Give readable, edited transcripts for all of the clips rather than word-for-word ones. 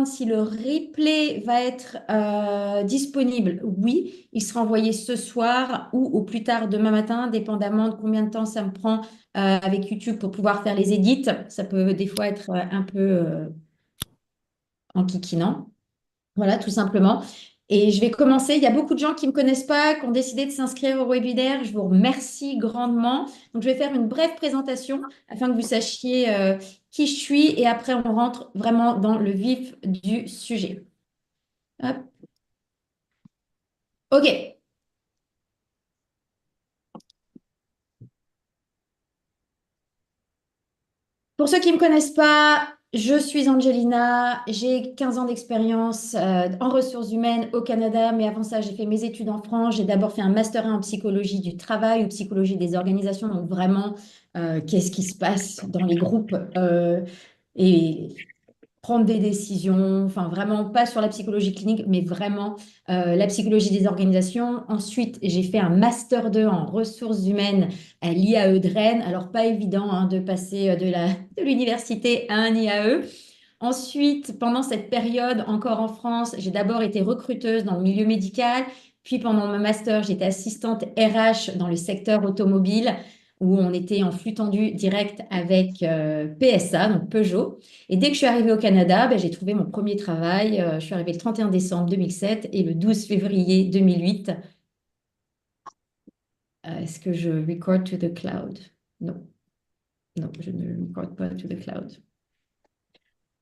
demande si le replay va être disponible. Oui, il sera envoyé ce soir ou au plus tard demain matin, dépendamment de combien de temps ça me prend avec YouTube pour pouvoir faire les édits. Ça peut des fois être un peu enquiquinant. Voilà, tout simplement. Et je vais commencer. Il y a beaucoup de gens qui ne me connaissent pas, qui ont décidé de s'inscrire au webinaire. Je vous remercie grandement. Donc, je vais faire une brève présentation afin que vous sachiez qui je suis et après, on rentre vraiment dans le vif du sujet. Hop. OK. Pour ceux qui ne me connaissent pas, je suis Angelina, j'ai 15 ans d'expérience en ressources humaines au Canada, mais avant ça, j'ai fait mes études en France. J'ai d'abord fait un master 1 en psychologie du travail ou psychologie des organisations, donc vraiment, qu'est-ce qui se passe dans les groupes et prendre des décisions, enfin vraiment pas sur la psychologie clinique, mais vraiment la psychologie des organisations. Ensuite, j'ai fait un master 2 en ressources humaines à l'IAE de Rennes. Alors pas évident hein, de passer de l'université à un IAE. Ensuite, pendant cette période, encore en France, j'ai d'abord été recruteuse dans le milieu médical. Puis pendant mon master, j'étais assistante RH dans le secteur automobile où on était en flux tendu direct avec PSA, donc Peugeot. Et dès que je suis arrivée au Canada, ben, j'ai trouvé mon premier travail. Je suis arrivée le 31 décembre 2007 et le 12 février 2008. Est-ce que je record to the cloud? Non, non, je ne record pas to the cloud.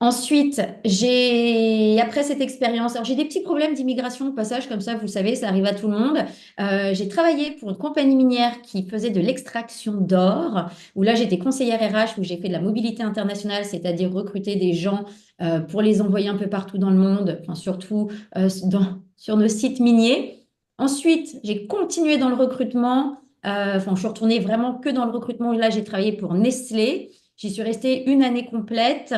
Ensuite, après cette expérience, alors j'ai des petits problèmes d'immigration au passage, comme ça, vous savez, ça arrive à tout le monde. J'ai travaillé pour une compagnie minière qui faisait de l'extraction d'or, où là, j'étais conseillère RH, où j'ai fait de la mobilité internationale, c'est-à-dire recruter des gens pour les envoyer un peu partout dans le monde, enfin, surtout sur nos sites miniers. Ensuite, j'ai continué dans le recrutement. Enfin, je suis retournée vraiment que dans le recrutement. Là, j'ai travaillé pour Nestlé. J'y suis restée une année complète.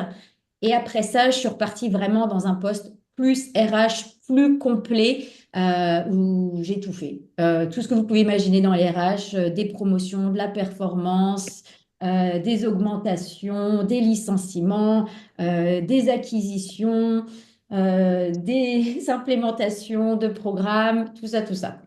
Et après ça, je suis repartie vraiment dans un poste plus RH, plus complet, où j'ai tout fait. Tout ce que vous pouvez imaginer dans les RH, des promotions, de la performance, des augmentations, des licenciements, des acquisitions, des implémentations de programmes, tout ça, tout ça.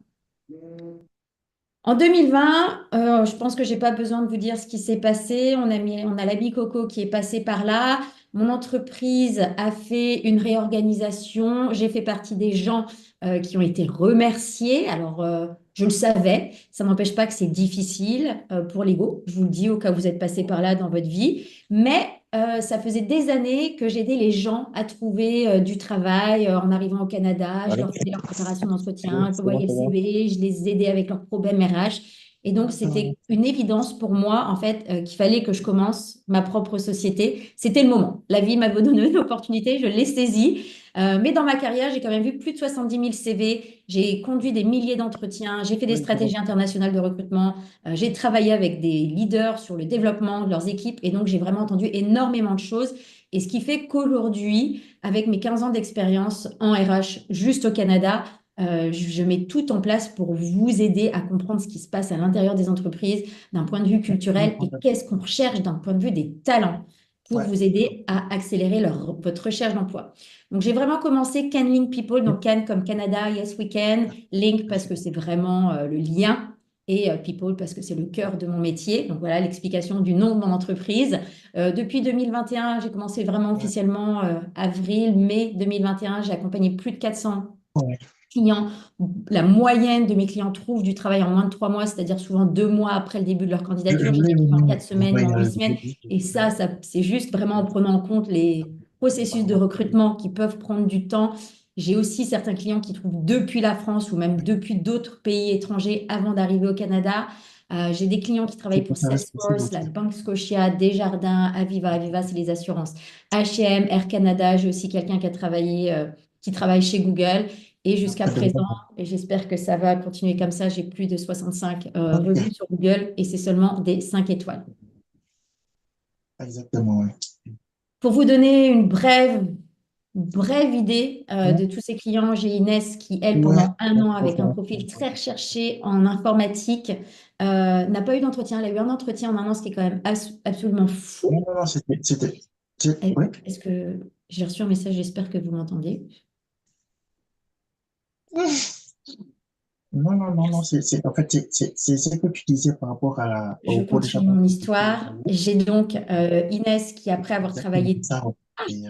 En 2020, je pense que j'ai pas besoin de vous dire ce qui s'est passé. On a la Bicoco qui est passée par là. Mon entreprise a fait une réorganisation. J'ai fait partie des gens qui ont été remerciés. Alors, je le savais. Ça n'empêche pas que c'est difficile pour l'ego. Je vous le dis au cas où vous êtes passé par là dans votre vie. Mais ça faisait des années que j'aidais les gens à trouver du travail en arrivant au Canada. Je Allô? leur faisais leur préparation Allô, d'entretien, je c'est bon, voyais le ça va? CV, je les aidais avec leurs problèmes RH. Et donc, c'était une évidence pour moi, en fait, qu'il fallait que je commence ma propre société. C'était le moment. La vie m'a donné une opportunité, je l'ai saisie. Mais dans ma carrière, j'ai quand même vu plus de 70 000 CV. J'ai conduit des milliers d'entretiens. J'ai fait des Oui, c'est bon. stratégies internationales de recrutement. J'ai travaillé avec des leaders sur le développement de leurs équipes. Et donc, j'ai vraiment entendu énormément de choses. Et ce qui fait qu'aujourd'hui, avec mes 15 ans d'expérience en RH juste au Canada, je mets tout en place pour vous aider à comprendre ce qui se passe à l'intérieur des entreprises d'un point de vue culturel et qu'est-ce qu'on recherche d'un point de vue des talents pour Ouais. vous aider à accélérer votre recherche d'emploi. Donc, j'ai vraiment commencé Can Link People, donc Can comme Canada, Yes We Can, Link parce que c'est vraiment le lien et People parce que c'est le cœur de mon métier. Donc, voilà l'explication du nom de mon entreprise. Depuis 2021, j'ai commencé vraiment Ouais. officiellement avril, mai 2021. J'ai accompagné plus de 400 Ouais. clients. La moyenne de mes clients trouvent du travail en moins de 3 mois, c'est-à-dire souvent 2 mois après le début de leur Je candidature. J'ai voulais des clients en vous 4 semaines ou en envoyer 8 semaines. Et ça, c'est juste vraiment en prenant en compte les processus de recrutement qui peuvent prendre du temps. J'ai aussi certains clients qui trouvent depuis la France ou même depuis d'autres pays étrangers avant d'arriver au Canada. J'ai des clients qui travaillent c'est pour ça reste possible Salesforce, la aussi. Banque Scotia, Desjardins, Aviva. Aviva, c'est les assurances. H&M, Air Canada. J'ai aussi quelqu'un qui a travaillé, qui travaille chez Google. Et jusqu'à Ça fait présent, longtemps. et j'espère que ça va continuer comme ça, j'ai plus de 65 revues Ok. sur Google et c'est seulement des 5 étoiles. Exactement, ouais. Pour vous donner une brève idée Ouais. de tous ces clients, j'ai Inès qui, elle, Ouais. pendant un an, avec un profil très recherché en informatique, n'a pas eu d'entretien. Elle a eu un entretien en un an, ce qui est quand même absolument Non, fou. non, non, c'était, Elle- oui. Est-ce que... J'ai reçu un message, j'espère que vous m'entendez. Non, non, non, non, en fait, c'est ce que tu disais par rapport Je au cours de continue Japon. mon histoire. J'ai donc Inès qui, après avoir Exactement travaillé ça. Et,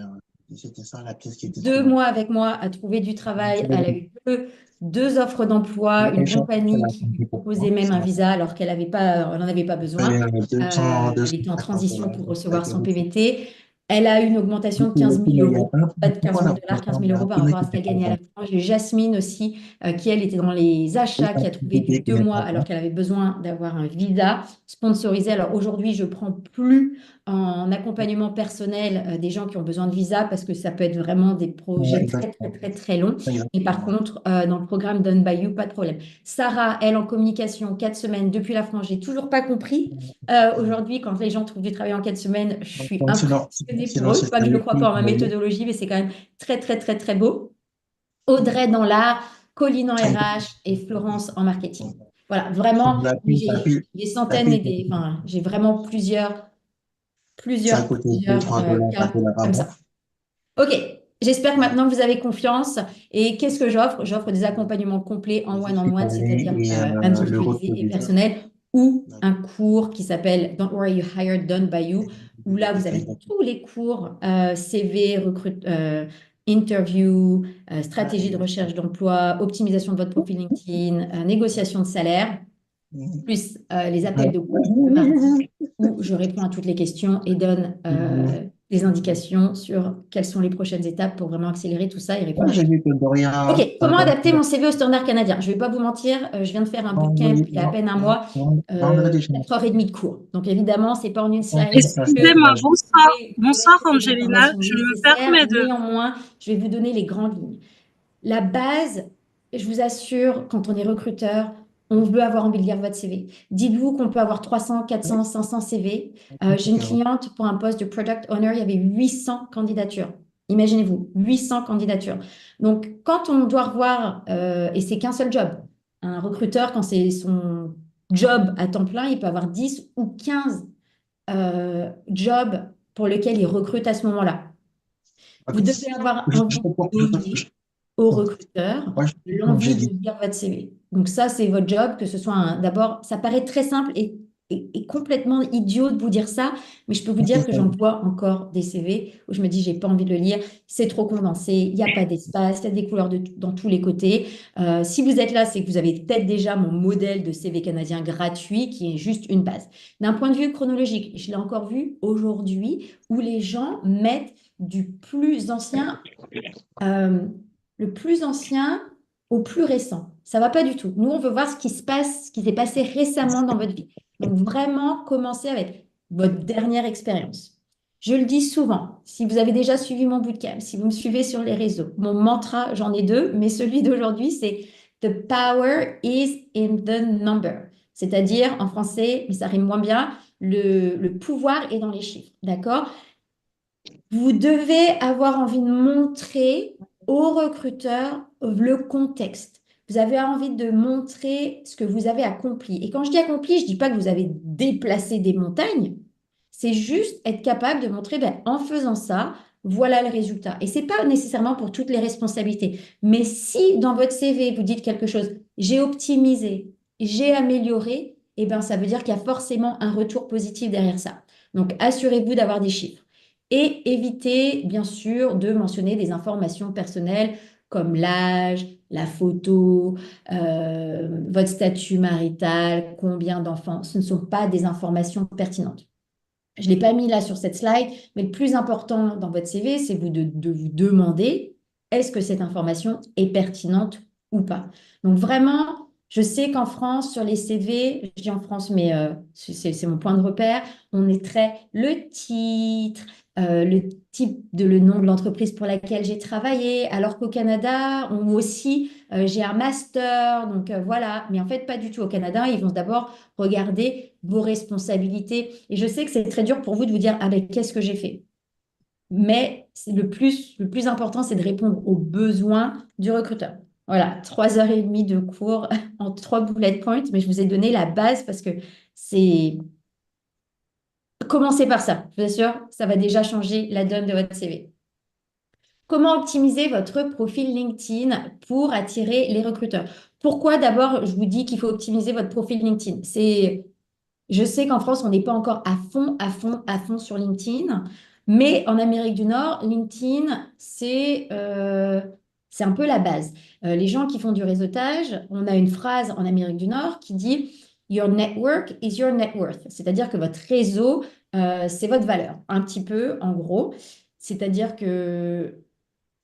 c'était ça la pièce qui était deux trouvée. mois avec moi, a trouvé du travail. Elle a eu deux offres d'emploi, une Les gens qui font compagnie la qui lui santé pour proposait moi, même un ça visa alors qu'elle avait pas, elle n'en avait pas besoin. paye Elle 200, était en 250 transition dollars. pour Ça recevoir fait son beaucoup. PVT. Elle a eu une augmentation de Beaucoup, 15 beaucoup, 000 mais il y a euros, pas de 15 pourquoi 000 la dollars, 15 personne 000 a euros par appelé rapport à qui ce était qu'elle pas gagnait à la bon? fin. J'ai Jasmine aussi, qui elle était dans les Et achats, pas qui a de trouvé du bébé qui deux n'est mois pas alors bon. qu'elle avait besoin d'avoir un visa sponsorisé. Alors aujourd'hui, je prends plus en accompagnement personnel des gens qui ont besoin de visa parce que ça peut être vraiment des Ouais, projets très, très, exactement. très, très longs. Et par Exactement. contre, dans le programme Done by You, pas de problème. Sarah, elle, en communication, 4 semaines depuis la France, j'ai toujours pas compris. Aujourd'hui, quand les gens trouvent du travail en 4 semaines, je suis Donc, impressionnée pour sinon, eux. c'est Pas que je ne celui crois qui pas en ma voulait. méthodologie, mais c'est quand même très, très, très, très beau. Audrey dans l'art, Colline en RH et Florence en marketing. Voilà, vraiment, Ça a j'ai pu, des ça a centaines et pu, des, enfin, j'ai vraiment ça a coûté deux plusieurs trois dollars par cas dollar comme avant. ça. Ok, j'espère que maintenant vous avez confiance. Et qu'est-ce que j'offre? J'offre des accompagnements complets en Je suis one-on-one, allé c'est-à-dire et le individualisés et reproducteur. personnels, ou un cours qui s'appelle Don't Worry You Hired, Done by You, où là vous avez tous les cours CV, interview, stratégie de recherche d'emploi, optimisation de votre profil LinkedIn, négociation de salaire, plus les appels de groupe le mardi où je réponds à toutes les questions et donne des indications sur quelles sont les prochaines étapes pour vraiment accélérer tout ça et répondre Moi, à j'ai chaque. vu que Dorian, Ok, comment adapter mon CV au standard canadien? Je ne vais pas vous mentir, je viens de faire un bootcamp il y a à peine un mois, vendredi, je me 4 heures et demie de cours. Donc évidemment, c'est pas en une slide suis que Excusez-moi, bonsoir. vous pourrez Bonsoir toutes les Angelina, informations je me nécessaires. permets de... Néanmoins, je vais vous donner les grandes lignes. La base, je vous assure, quand on est recruteur, on veut avoir envie de lire votre CV. Dites-vous qu'on peut avoir 300, 400, 500 CV. J'ai une cliente pour un poste de product owner, il y avait 800 candidatures. Imaginez-vous, 800 candidatures. Donc, quand on doit revoir, et c'est qu'un seul job, un recruteur, quand c'est son job à temps plein, il peut avoir 10 ou 15 jobs pour lesquels il recrute à ce moment-là. Ok. Vous devez avoir Je envie comprends. de donner au recruteur Moi, comme l'envie j'ai de dit, lire votre CV. Donc ça, c'est votre job, que ce soit d'abord, ça paraît très simple et complètement idiot de vous dire ça, mais je peux vous dire que j'en vois encore des CV où je me dis, j'ai pas envie de le lire, c'est trop condensé, il n'y a pas d'espace, il y a des couleurs dans tous les côtés. Si vous êtes là, c'est que vous avez peut-être déjà mon modèle de CV canadien gratuit qui est juste une base. D'un point de vue chronologique, je l'ai encore vu aujourd'hui où les gens mettent du plus ancien, euh, le plus ancien au plus récent. Ça va pas du tout. Nous, on veut voir ce qui se passe, ce qui s'est passé récemment dans votre vie. Donc, vraiment, commencez avec votre dernière expérience. Je le dis souvent, si vous avez déjà suivi mon bootcamp, si vous me suivez sur les réseaux, mon mantra, j'en ai deux, mais celui d'aujourd'hui, c'est The power is in the number. C'est-à-dire, en français, mais ça rime moins bien, le pouvoir est dans les chiffres. D'accord? Vous devez avoir envie de montrer aux recruteurs le contexte. Vous avez envie de montrer ce que vous avez accompli. Et quand je dis accompli, je ne dis pas que vous avez déplacé des montagnes. C'est juste être capable de montrer, ben, en faisant ça, voilà le résultat. Et ce n'est pas nécessairement pour toutes les responsabilités. Mais si dans votre CV, vous dites quelque chose, j'ai optimisé, j'ai amélioré, eh ben, ça veut dire qu'il y a forcément un retour positif derrière ça. Donc, assurez-vous d'avoir des chiffres. Et évitez, bien sûr, de mentionner des informations personnelles comme l'âge, la photo, votre statut marital, combien d'enfants. Ce ne sont pas des informations pertinentes. Je ne l'ai pas mis là sur cette slide, mais le plus important dans votre CV, c'est de vous demander est-ce que cette information est pertinente ou pas. Donc vraiment, je sais qu'en France, sur les CV, je dis en France, mais c'est mon point de repère, on est très le titre, le type de le nom de l'entreprise pour laquelle j'ai travaillé, alors qu'au Canada, on aussi, j'ai un master, donc voilà. Mais en fait, pas du tout. Au Canada, ils vont d'abord regarder vos responsabilités. Et je sais que c'est très dur pour vous de vous dire, ah ben, qu'est-ce que j'ai fait? Mais le plus important, c'est de répondre aux besoins du recruteur. Voilà, 3 heures et demie de cours en 3 bullet points, mais je vous ai donné la base parce que c'est... Commencez par ça, je vous assure, ça va déjà changer la donne de votre CV. Comment optimiser votre profil LinkedIn pour attirer les recruteurs? Pourquoi d'abord je vous dis qu'il faut optimiser votre profil LinkedIn? Je sais qu'en France, on n'est pas encore à fond, à fond, à fond sur LinkedIn, mais en Amérique du Nord, LinkedIn, c'est un peu la base. Les gens qui font du réseautage, on a une phrase en Amérique du Nord qui dit Your network is your net worth. C'est-à-dire que votre réseau, c'est votre valeur, un petit peu, en gros. C'est-à-dire que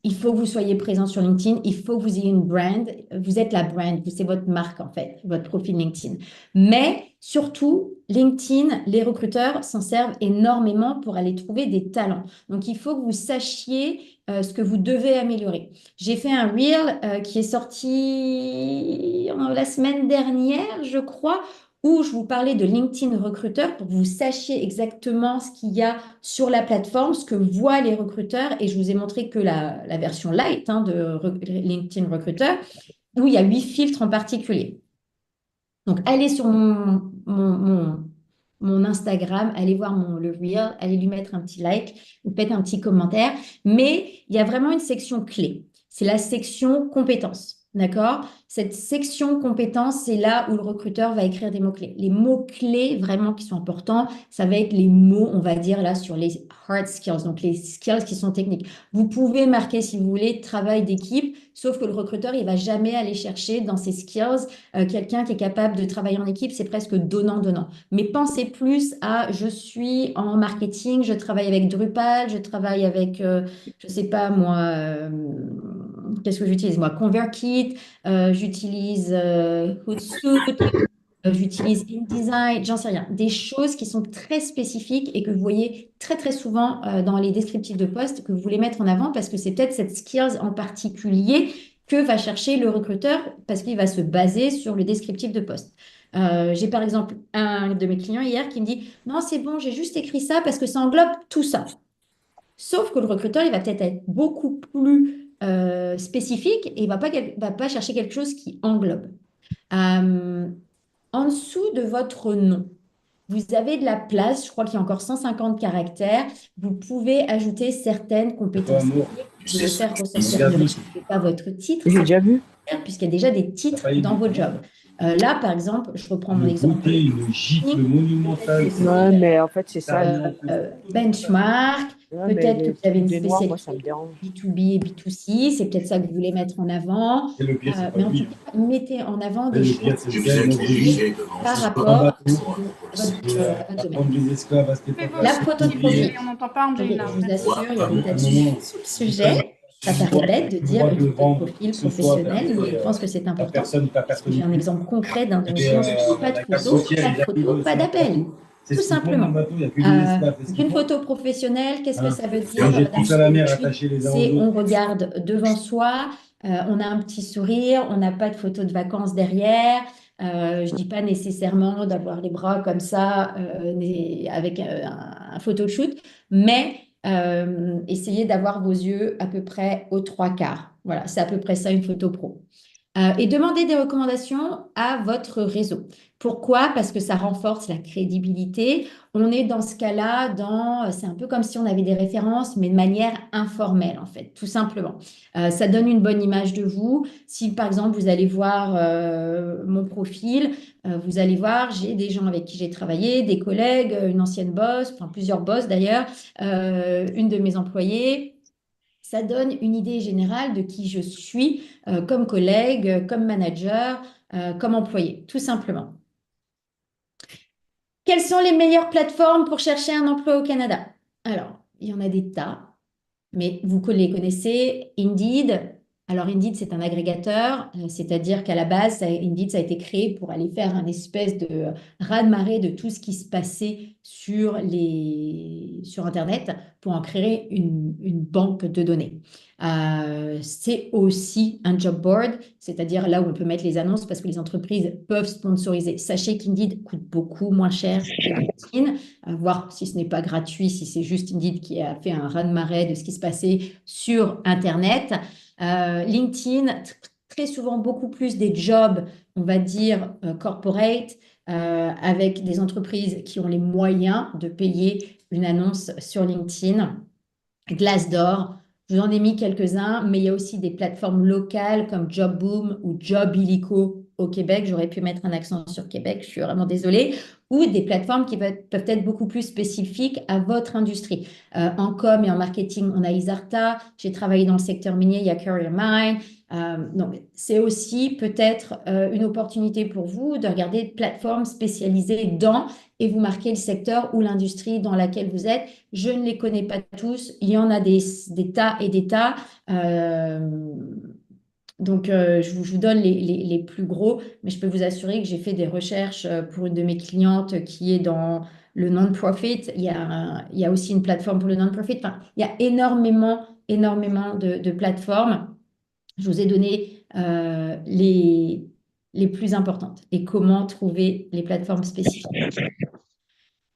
il faut que vous soyez présent sur LinkedIn, il faut que vous ayez une brand. Vous êtes la brand, c'est votre marque en fait, votre profil LinkedIn. Mais surtout, LinkedIn, les recruteurs s'en servent énormément pour aller trouver des talents. Donc, il faut que vous sachiez ce que vous devez améliorer. J'ai fait un reel qui est sorti la semaine dernière, je crois, où je vous parlais de LinkedIn recruteur pour que vous sachiez exactement ce qu'il y a sur la plateforme, ce que voient les recruteurs. Et je vous ai montré que la version light LinkedIn recruteur, où il y a 8 filtres en particulier. Donc, allez sur mon Instagram, allez voir le reel, allez lui mettre un petit like, ou peut-être un petit commentaire. Mais il y a vraiment une section clé. C'est la section compétences. D'accord? Cette section compétences, c'est là où le recruteur va écrire des mots-clés. Les mots-clés vraiment qui sont importants, ça va être les mots, on va dire là, sur les hard skills, donc les skills qui sont techniques. Vous pouvez marquer, si vous voulez, travail d'équipe, sauf que le recruteur, il va jamais aller chercher dans ses skills quelqu'un qui est capable de travailler en équipe, c'est presque donnant-donnant. Mais pensez plus à je suis en marketing, je travaille avec Drupal, je travaille avec, je sais pas moi, qu'est-ce que j'utilise moi? ConvertKit, j'utilise Hootsuite, j'utilise InDesign, j'en sais rien. Des choses qui sont très spécifiques et que vous voyez très très souvent dans les descriptifs de poste que vous voulez mettre en avant parce que c'est peut-être cette skills en particulier que va chercher le recruteur parce qu'il va se baser sur le descriptif de poste. J'ai par exemple un de mes clients hier qui me dit, non, c'est bon, j'ai juste écrit ça parce que ça englobe tout ça. Sauf que le recruteur, il va peut-être être beaucoup plus spécifique et il va pas chercher quelque chose qui englobe. Euh, En dessous de votre nom, vous avez de la place, je crois qu'il y a encore 150 caractères. Vous pouvez ajouter certaines compétences techniques. Vous pouvez faire ressortir pas votre titre, J'ai déjà vu. puisqu'il y a déjà des titres dans vos jobs. Là, par exemple, je reprends mon exemple. Une gifle monumentale. Ouais, mais en fait, c'est ça. Benchmark, Ouais, mais peut-être que vous avez une des noirs, moi, spécialité ça me dérange. B2B et B2C, c'est peut-être ça que vous voulez mettre en avant. Et le pire, c'est pas Mais en lui. tout cas, mettez en avant des Le choses pire, c'est le gars, moi, j'ai vu par un rapport à bateau, votre prendre domaine. des esclaves à cette époque-là. La photo de profil. On n'entend pas Angelina. Je vous assure, il y a À des un tas de moment, sous le sujet. Ça paraît bête de dire une photo de profil professionnelle, mais je pense que c'est ta important. personne, ta personne. J'ai un exemple concret d'un de mes Et, clients qui dit pas de photo, pas d'appel. Tout simplement. Il y a que des esclaves. Une photo professionnelle, qu'est-ce que ça veut dire? On jette tous à la mer, attachés les uns aux C'est autres. on regarde devant soi, on a un petit sourire, on n'a pas de photo de vacances derrière. Je ne dis pas nécessairement d'avoir les bras comme ça avec un photoshoot, mais essayez d'avoir vos yeux à peu près aux trois quarts. Voilà, c'est à peu près ça une photo pro. Et demandez des recommandations à votre réseau. Pourquoi? Parce que ça renforce la crédibilité. On est dans ce cas-là, c'est un peu comme si on avait des références, mais de manière informelle, en fait, tout simplement. Ça donne une bonne image de vous. Si, par exemple, vous allez voir mon profil, vous allez voir, j'ai des gens avec qui j'ai travaillé, des collègues, une ancienne boss, enfin plusieurs boss d'ailleurs, une de mes employées. Ça donne une idée générale de qui je suis comme collègue, comme manager, comme employé, tout simplement. Quelles sont les meilleures plateformes pour chercher un emploi au Canada? Alors, il y en a des tas, mais vous les connaissez. Indeed. Alors, Indeed, c'est un agrégateur, c'est-à-dire qu'à la base, Indeed, ça a été créé pour aller faire un espèce de raz-de-marée de tout ce qui se passait sur Internet pour en créer une banque de données. C'est aussi un job board, c'est-à-dire là où on peut mettre les annonces parce que les entreprises peuvent sponsoriser. Sachez qu'Indeed coûte beaucoup moins cher que LinkedIn, voir si ce n'est pas gratuit, si c'est juste Indeed qui a fait un raz-de-marée de ce qui se passait sur Internet. LinkedIn, très souvent beaucoup plus des jobs, on va dire, corporate, avec des entreprises qui ont les moyens de payer une annonce sur LinkedIn. Glassdoor, Je vous en ai mis quelques-uns, mais il y a aussi des plateformes locales comme Jobboom ou Job Illico au Québec. J'aurais pu mettre un accent sur Québec, je suis vraiment désolée. Ou des plateformes qui peuvent être beaucoup plus spécifiques à votre industrie. En com et en marketing, on a Isarta. J'ai travaillé dans le secteur minier, il y a Career Mine. Donc, c'est aussi peut-être une opportunité pour vous de regarder des plateformes spécialisées dans et vous marquez le secteur ou l'industrie dans laquelle vous êtes. Je ne les connais pas tous. Il y en a des tas et des tas. Donc, je vous donne les plus gros, mais je peux vous assurer que j'ai fait des recherches pour une de mes clientes qui est dans le non-profit. Il y a aussi une plateforme pour le non-profit. Enfin, il y a énormément de plateformes. Je vous ai donné les plus importantes et comment trouver les plateformes spécifiques.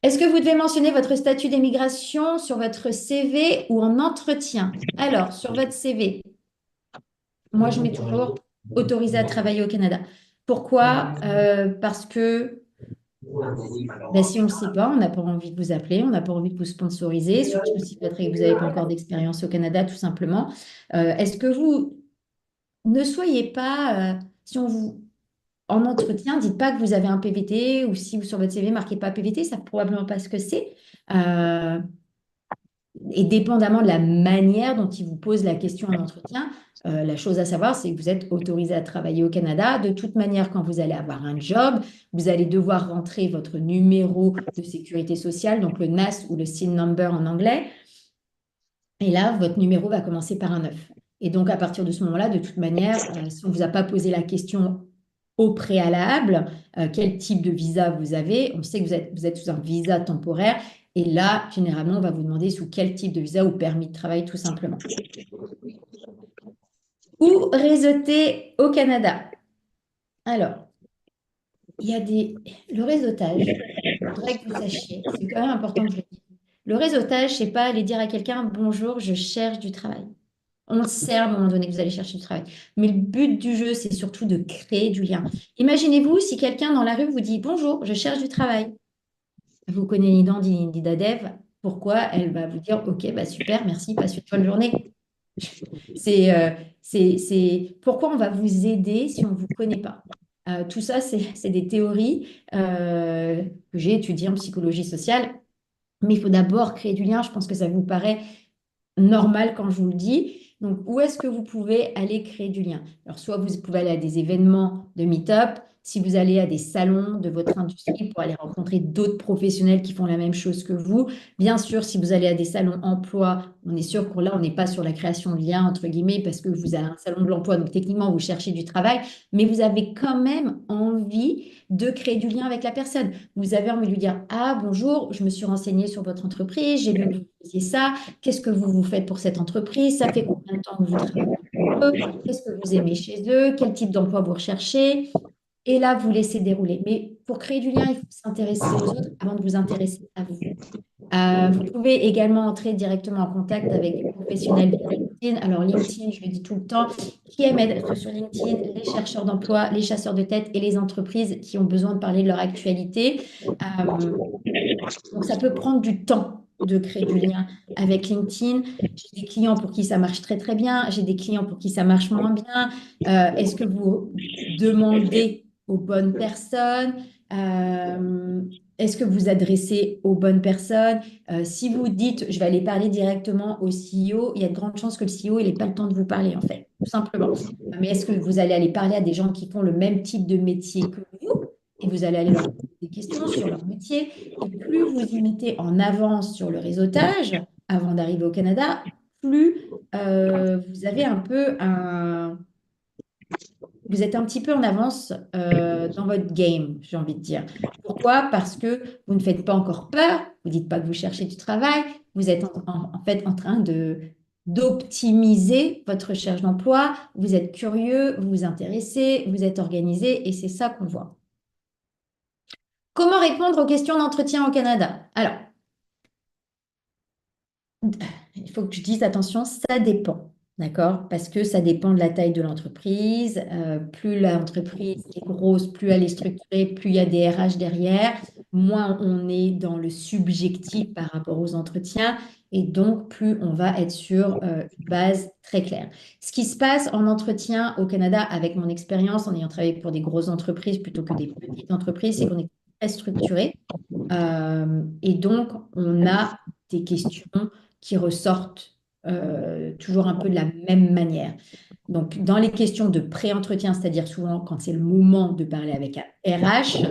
Est-ce que vous devez mentionner votre statut d'émigration sur votre CV ou en entretien? Alors, sur votre CV, moi, je mets toujours autorisé à travailler au Canada. Pourquoi? Parce que ben, si on ne le sait pas, on n'a pas envie de vous appeler, on n'a pas envie de vous sponsoriser, surtout si vous n'avez pas encore d'expérience au Canada, tout simplement. Est-ce que vous ne soyez pas, si on vous en entretien, dites pas que vous avez un PVT ou si vous sur votre CV marquez pas PVT, ça probablement pas ce que c'est. Euh, et dépendamment de la manière dont il vous pose la question en entretien, la chose à savoir, c'est que vous êtes autorisé à travailler au Canada. De toute manière, quand vous allez avoir un job, vous allez devoir rentrer votre numéro de sécurité sociale, donc le NAS ou le SIN number en anglais. Et là, votre numéro va commencer par un 9. Et donc, à partir de ce moment-là, de toute manière, si on ne vous a pas posé la question au préalable, quel type de visa vous avez, on sait que vous êtes sous un visa temporaire. Et là, généralement, on va vous demander sous quel type de visa ou permis de travail, tout simplement. Ou réseauter au Canada. Alors, il y a le réseautage. Je voudrais que vous sachiez, c'est quand même important que je le dise. Le réseautage, c'est pas aller dire à quelqu'un, bonjour, je cherche du travail. On le sait à un moment donné que vous allez chercher du travail. Mais le but du jeu, c'est surtout de créer du lien. Imaginez-vous si quelqu'un dans la rue vous dit, bonjour, je cherche du travail. Vous connaissez Nidan d'Idadev. Pourquoi? Elle va vous dire, ok, bah super, merci, passe une bonne journée. C'est pourquoi on va vous aider si on ne vous connaît pas. Tout ça, c'est des théories que j'ai étudiées en psychologie sociale. Mais il faut d'abord créer du lien. Je pense que ça vous paraît normal quand je vous le dis. Donc, où est-ce que vous pouvez aller créer du lien? Alors, soit vous pouvez aller à des événements de meet-up, si vous allez à des salons de votre industrie pour aller rencontrer d'autres professionnels qui font la même chose que vous. Bien sûr, si vous allez à des salons emploi, on est sûr que là, on n'est pas sur la création de liens, entre guillemets, parce que vous avez un salon de l'emploi, donc techniquement, vous cherchez du travail, mais vous avez quand même envie de créer du lien avec la personne. Vous avez envie de lui dire, ah, bonjour, je me suis renseignée sur votre entreprise, j'ai vu que vous faisiez ça. Qu'est-ce que vous faites pour cette entreprise? Ça fait combien de temps que vous travaillez pour eux? Qu'est-ce que vous aimez chez eux? Quel type d'emploi vous recherchez? Et là, vous laissez dérouler. Mais pour créer du lien, il faut s'intéresser aux autres avant de vous intéresser à vous. Vous pouvez également entrer directement en contact avec des professionnels de LinkedIn. Alors, LinkedIn, je le dis tout le temps, qui aime être sur LinkedIn, les chercheurs d'emploi, les chasseurs de tête et les entreprises qui ont besoin de parler de leur actualité. Donc, ça peut prendre du temps de créer du lien avec LinkedIn. J'ai des clients pour qui ça marche très, très bien. J'ai des clients pour qui ça marche moins bien. Est-ce que vous demandez aux bonnes personnes? Est-ce que vous adressez aux bonnes personnes? Si vous dites, je vais aller parler directement au CEO, il y a de grandes chances que le CEO, il n'ait pas le temps de vous parler, en fait, tout simplement. Mais est-ce que vous allez aller parler à des gens qui font le même type de métier que vous? Et vous allez aller leur poser des questions sur leur métier. Et plus vous y mettez en avance sur le réseautage, avant d'arriver au Canada, plus vous avez un peu un vous êtes un petit peu en avance dans votre game, j'ai envie de dire. Pourquoi? Parce que vous ne faites pas encore peur, vous ne dites pas que vous cherchez du travail, vous êtes en fait en train d'optimiser votre recherche d'emploi, vous êtes curieux, vous vous intéressez, vous êtes organisé et c'est ça qu'on voit. Comment répondre aux questions d'entretien au Canada? Alors, il faut que je dise attention, ça dépend. D'accord? Parce que ça dépend de la taille de l'entreprise. Plus l'entreprise est grosse, plus elle est structurée, plus il y a des RH derrière. moins on est dans le subjectif par rapport aux entretiens et donc plus on va être sur une base très claire. Ce qui se passe en entretien au Canada, avec mon expérience en ayant travaillé pour des grosses entreprises plutôt que des petites entreprises, c'est qu'on est très structuré. Et donc, on a des questions qui ressortent toujours un peu de la même manière. Donc, dans les questions de pré-entretien, c'est-à-dire souvent quand c'est le moment de parler avec un RH,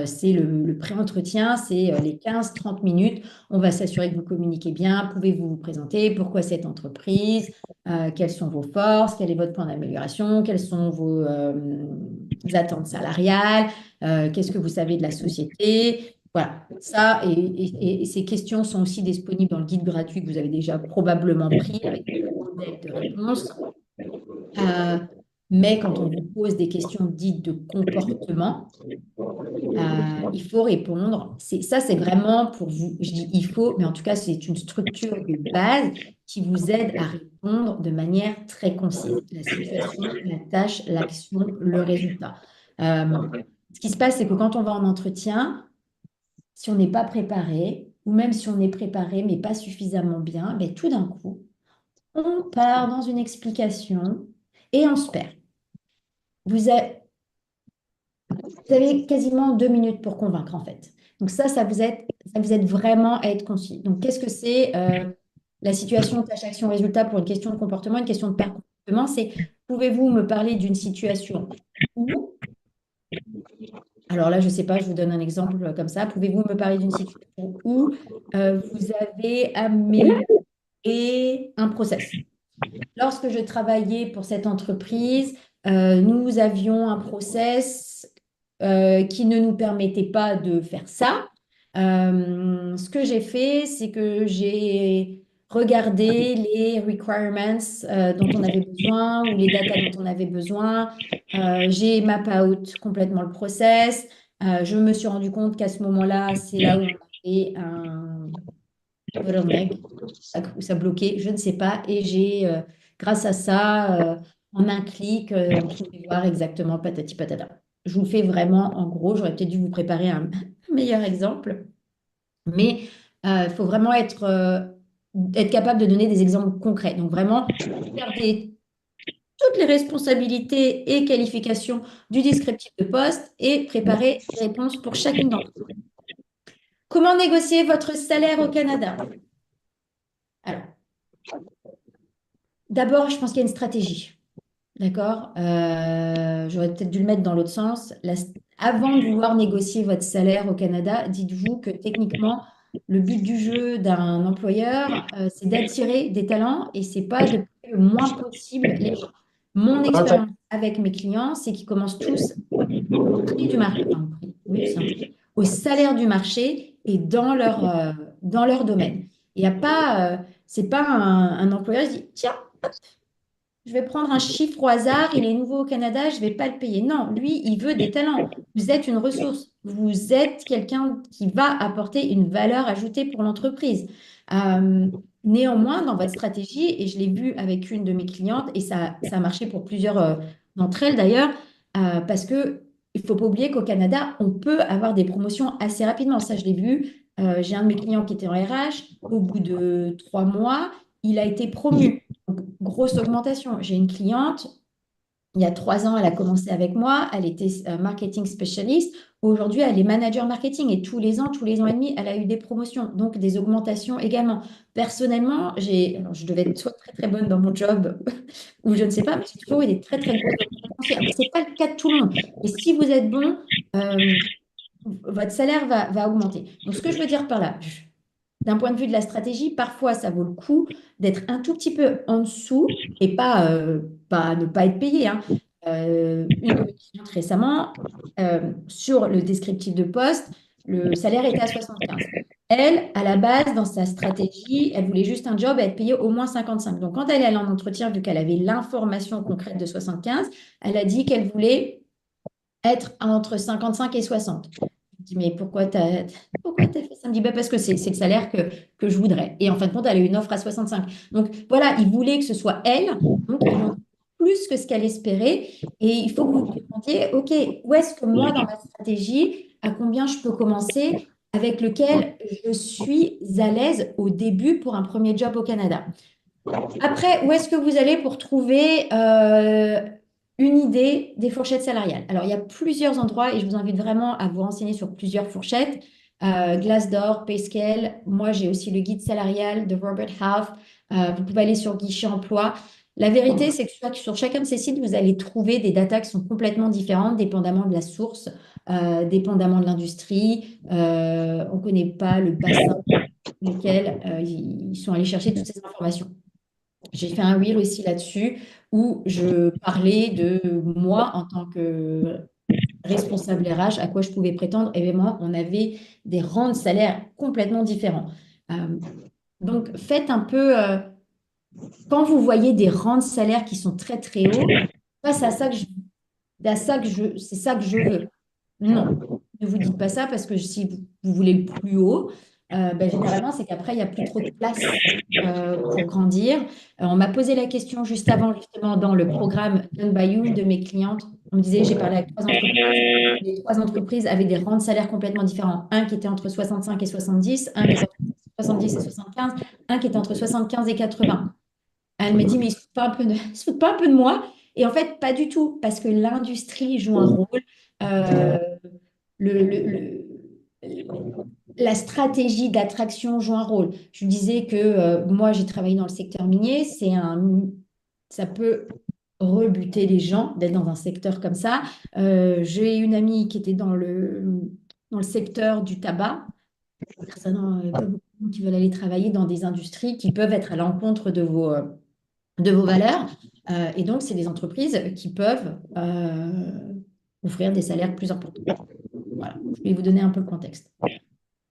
c'est le pré-entretien, c'est les 15-30 minutes. On va s'assurer que vous communiquez bien. Pouvez-vous vous présenter? Pourquoi cette entreprise? Quelles sont vos forces? Quel est votre point d'amélioration? Quelles sont vos attentes salariales? Qu'est-ce que vous savez de la société? Voilà, ça et ces questions sont aussi disponibles dans le guide gratuit que vous avez déjà probablement pris avec des modèles de réponse. Euh, mais quand on vous pose des questions dites de comportement, il faut répondre. Ça, c'est vraiment pour vous. Je dis il faut, mais en tout cas, c'est une structure de base qui vous aide à répondre de manière très concise. La situation, la tâche, l'action, le résultat. Ce qui se passe, c'est que quand on va en entretien, si on n'est pas préparé, ou même si on est préparé mais pas suffisamment bien, mais tout d'un coup, on part dans une explication et on se perd. Vous avez, vous avez quasiment 2 minutes pour convaincre, en fait. Donc ça vous aide vraiment à être concis. Donc, qu'est-ce que c'est la situation, tâche, action, résultat pour une question de comportement, une question de comportement, c'est pouvez-vous me parler d'une situation où, alors là, je ne sais pas, je vous donne un exemple comme ça, pouvez-vous me parler d'une situation où vous avez amélioré un process? Lorsque je travaillais pour cette entreprise, nous avions un process qui ne nous permettait pas de faire ça. Ce que j'ai fait, c'est que j'ai regardé les requirements dont on avait besoin ou les datas dont on avait besoin. J'ai map out complètement le process. Je me suis rendu compte qu'à ce moment-là, c'est là où on avait un bottleneck, où ça bloquait, je ne sais pas. Et grâce à ça, en un clic, on pouvait voir exactement patati patata. Je vous le fais vraiment en gros. J'aurais peut-être dû vous préparer un meilleur exemple. Mais il faut vraiment être capable de donner des exemples concrets. Donc vraiment, garder toutes les responsabilités et qualifications du descriptif de poste et préparer des réponses pour chacune d'entre eux. Comment négocier votre salaire au Canada? Alors, d'abord, je pense qu'il y a une stratégie. D'accord? J'aurais peut-être dû le mettre dans l'autre sens. Avant de vouloir négocier votre salaire au Canada, dites-vous que techniquement, le but du jeu d'un employeur, c'est d'attirer des talents et c'est pas de payer le moins possible les gens. Mon expérience avec mes clients, c'est qu'ils commencent tous au prix du marché, enfin, au prix, oui, c'est un prix, au salaire du marché et dans leur domaine. Il n'y a pas, c'est pas un employeur qui dit, tiens, je vais prendre un chiffre au hasard, il est nouveau au Canada, je ne vais pas le payer. Non, lui, il veut des talents. Vous êtes une ressource. Vous êtes quelqu'un qui va apporter une valeur ajoutée pour l'entreprise. Euh, Néanmoins, dans votre stratégie, et je l'ai vu avec une de mes clientes, et ça a marché pour plusieurs d'entre elles d'ailleurs, parce que il ne faut pas oublier qu'au Canada, on peut avoir des promotions assez rapidement. Ça, je l'ai vu. J'ai un de mes clients qui était en RH. Au bout de 3 mois, il a été promu. Donc, grosse augmentation. J'ai une cliente, il y a 3 ans, elle a commencé avec moi, elle était marketing spécialiste. Aujourd'hui, elle est manager marketing et tous les ans et demi, elle a eu des promotions, donc des augmentations également. Personnellement, alors, je devais être soit très très bonne dans mon job ou je ne sais pas, mais j'ai toujours eu des très très grosses augmentations. Ce n'est pas le cas de tout le monde. Et si vous êtes bon, euh, votre salaire va augmenter. Donc, ce que je veux dire par là, d'un point de vue de la stratégie, parfois, ça vaut le coup d'être un tout petit peu en dessous et pas ne pas être payé, hein. Une de mes clientes récemment, sur le descriptif de poste, le salaire était à 75. Elle, à la base, dans sa stratégie, elle voulait juste un job et être payée au moins 55. Donc, quand elle est allée en entretien, vu qu'elle avait l'information concrète de 75, elle a dit qu'elle voulait être entre 55 et 60. Je dis, mais pourquoi t'as fait ça? Elle me dit, bah, parce que c'est le salaire que je voudrais. Et en fin de compte, elle a eu une offre à 65. Donc voilà, il voulait que ce soit elle. Donc ils ont plus que ce qu'elle espérait. Et il faut que vous vous demandiez, OK, où est-ce que moi, dans ma stratégie, à combien je peux commencer, avec lequel je suis à l'aise au début pour un premier job au Canada. Après, où est-ce que vous allez pour trouver une idée des fourchettes salariales? Alors, il y a plusieurs endroits et je vous invite vraiment à vous renseigner sur plusieurs fourchettes. Glassdoor, Payscale. Moi, j'ai aussi le guide salarial de Robert Half. Vous pouvez aller sur Guichet Emploi. La vérité, c'est que sur chacun de ces sites, vous allez trouver des datas qui sont complètement différentes, dépendamment de la source, dépendamment de l'industrie. On ne connaît pas le bassin dans lequel ils sont allés chercher toutes ces informations. J'ai fait un reel aussi là-dessus où je parlais de moi en tant que responsable RH, à quoi je pouvais prétendre. Et vraiment, on avait des rangs de salaire complètement différents. Euh, donc, faites un peu, quand vous voyez des rangs de salaire qui sont très très hauts, c'est ça que je veux. Non, ne vous dites pas ça parce que si vous voulez le plus haut, généralement, c'est qu'après, il n'y a plus trop de place pour grandir. On m'a posé la question juste avant, justement, dans le programme Done by You, une de mes clientes. On me disait, j'ai parlé avec trois entreprises. Les trois entreprises avaient des rangs de salaire complètement différents. Un qui était entre 65 et 70, un qui était entre 70 et 75, un qui était entre 75 et 80. Elle me dit, mais ils ne se foutent pas un peu ils se foutent pas un peu de moi? Et en fait, pas du tout, parce que l'industrie joue un rôle. Euh, le, le- la stratégie d'attraction joue un rôle. Je disais que moi, j'ai travaillé dans le secteur minier. Ça peut rebuter les gens d'être dans un secteur comme ça. J'ai une amie qui était dans le secteur du tabac. Personne, pas beaucoup de gens qui veulent aller travailler dans des industries qui peuvent être à l'encontre de vos valeurs. Et donc, c'est des entreprises qui peuvent offrir des salaires plus importants. Voilà, je vais vous donner un peu le contexte.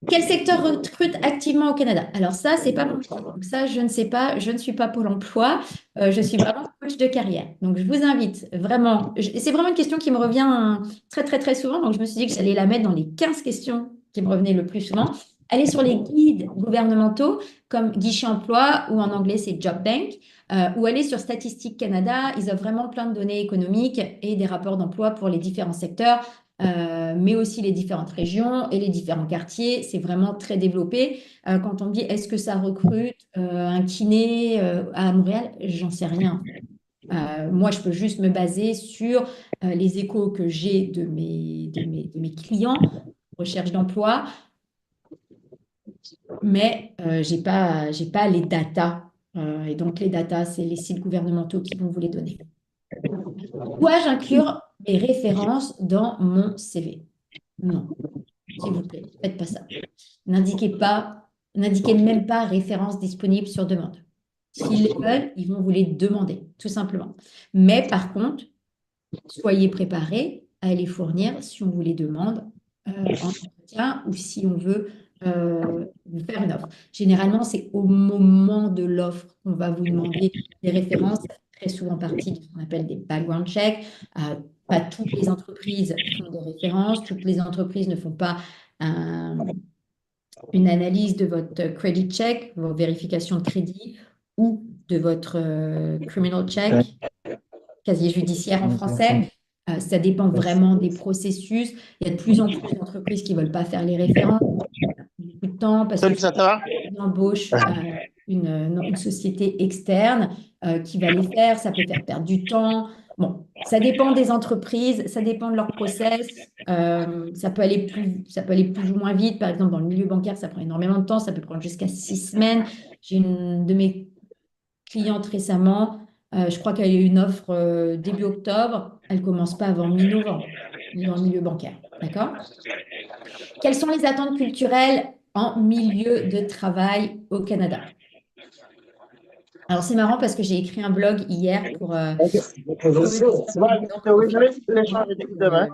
Quel secteur recrute activement au Canada? Alors ça, c'est pas mon métier. Donc ça, je ne sais pas, je ne suis pas Pôle emploi. Je suis vraiment coach de carrière. Donc je vous invite vraiment, c'est vraiment une question qui me revient très très très souvent. Donc je me suis dit que j'allais la mettre dans les 15 questions qui me revenaient le plus souvent. Allez sur les guides gouvernementaux comme Guichet Emploi ou en anglais c'est Job Bank, ou allez sur Statistique Canada. Ils offrent vraiment plein de données économiques et des rapports d'emploi pour les différents secteurs. Mais aussi les différentes régions et les différents quartiers. C'est vraiment très développé. Quand on me dit est-ce que ça recrute un kiné à Montréal, j'en sais rien. Moi, je peux juste me baser sur les échos que j'ai de mes clients, recherche d'emploi, mais j'ai pas les datas. Et donc, les datas, c'est les sites gouvernementaux qui vont vous les donner. Dois-je inclure mes références dans mon CV? Non, s'il vous plaît, faites pas ça. N'indiquez même pas référence disponible sur demande. S'ils les veulent, ils vont vous les demander, tout simplement. Mais par contre, soyez préparés à les fournir si on vous les demande en entretien ou si on veut vous faire une offre. Généralement, c'est au moment de l'offre qu'on va vous demander des références. Ça fait très souvent partie de ce qu'on appelle des background checks. Pas toutes les entreprises font des références, toutes les entreprises ne font pas une analyse de votre credit check, vos vérifications de crédit ou de votre criminal check, casier judiciaire en français. Ça dépend vraiment des processus. Il y a de plus en plus d'entreprises qui ne veulent pas faire les références. Beaucoup de temps parce Salut, que ça va? ils embauchent une société externe qui va les faire. Ça peut faire perdre du temps. Bon, ça dépend des entreprises, ça dépend de leur process. Ça peut aller plus ou moins vite. Par exemple, dans le milieu bancaire, ça prend énormément de temps. Ça peut prendre jusqu'à 6 semaines. J'ai une de mes cliente récemment. Je crois qu'elle a eu une offre début octobre. Elle ne commence pas avant mi-novembre dans le milieu bancaire. D'accord? Quelles sont les attentes culturelles en milieu de travail au Canada? Alors, c'est marrant parce que j'ai écrit un blog hier pour Ok. C'est bon, oui, je vais l'échanger demain.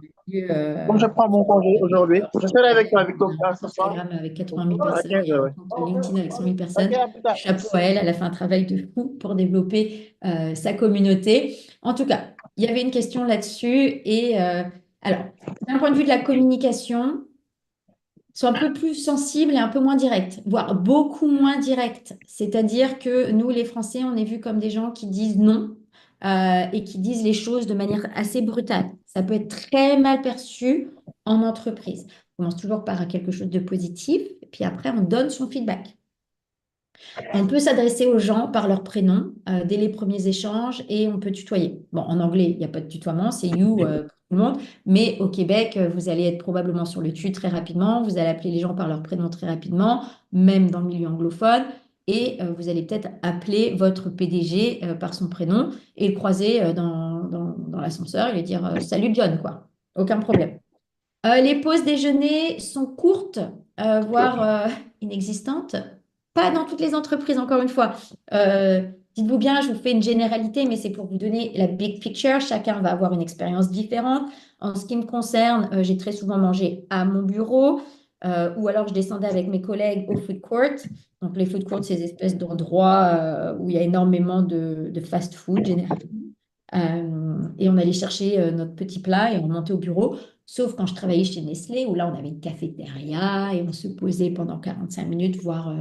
Comme je prends mon congé aujourd'hui, je serai avec toi, avec ton frère ce soir. Instagram avec 80 000 À personnes, 15 et heures, un oui. compte LinkedIn avec 100 000 personnes. Ok, à plus tard. Chapeau à elle, elle a fait un travail de fou pour développer sa communauté. En tout cas, il y avait une question là-dessus. Et alors, d'un point de vue de la communication, sont un peu plus sensibles et un peu moins directs, voire beaucoup moins directs. C'est-à-dire que nous, les Français, on est vus comme des gens qui disent non et qui disent les choses de manière assez brutale. Ça peut être très mal perçu en entreprise. On commence toujours par quelque chose de positif, et puis après, on donne son feedback. On peut s'adresser aux gens par leur prénom dès les premiers échanges et on peut tutoyer. Bon, en anglais, il n'y a pas de tutoiement, c'est you pour tout le monde. Mais au Québec, vous allez être probablement sur le tu très rapidement. Vous allez appeler les gens par leur prénom très rapidement, même dans le milieu anglophone. Et vous allez peut-être appeler votre PDG par son prénom et le croiser dans l'ascenseur et lui dire Salut John, quoi. Aucun problème. Les pauses déjeuner sont courtes, voire inexistantes. Pas dans toutes les entreprises, encore une fois. Dites-vous bien, je vous fais une généralité, mais c'est pour vous donner la big picture. Chacun va avoir une expérience différente. En ce qui me concerne, j'ai très souvent mangé à mon bureau ou alors je descendais avec mes collègues au food court. Donc, les food courts, c'est des espèces d'endroits où il y a énormément de fast-food, généralement. Et on allait chercher notre petit plat et on montait au bureau. Sauf quand je travaillais chez Nestlé, où là, on avait une cafétéria et on se posait pendant 45 minutes, voire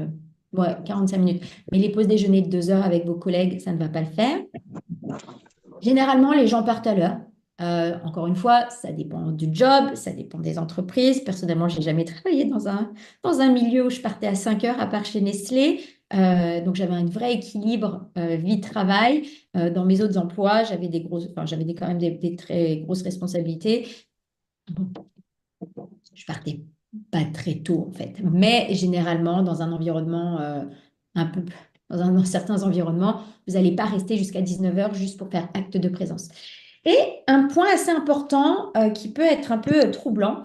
ouais, 45 minutes. Mais les pauses déjeuner de 2 heures avec vos collègues, ça ne va pas le faire. Généralement, les gens partent à l'heure. Encore une fois, ça dépend du job, ça dépend des entreprises. Personnellement, je n'ai jamais travaillé dans un milieu où je partais à 5 heures, à part chez Nestlé. Donc, j'avais un vrai équilibre vie-travail. Dans mes autres emplois, j'avais quand même des très grosses responsabilités. Je partais pas très tôt, en fait. Mais généralement, dans un environnement un peu, dans certains environnements, vous n'allez pas rester jusqu'à 19 heures juste pour faire acte de présence. Et un point assez important qui peut être un peu troublant,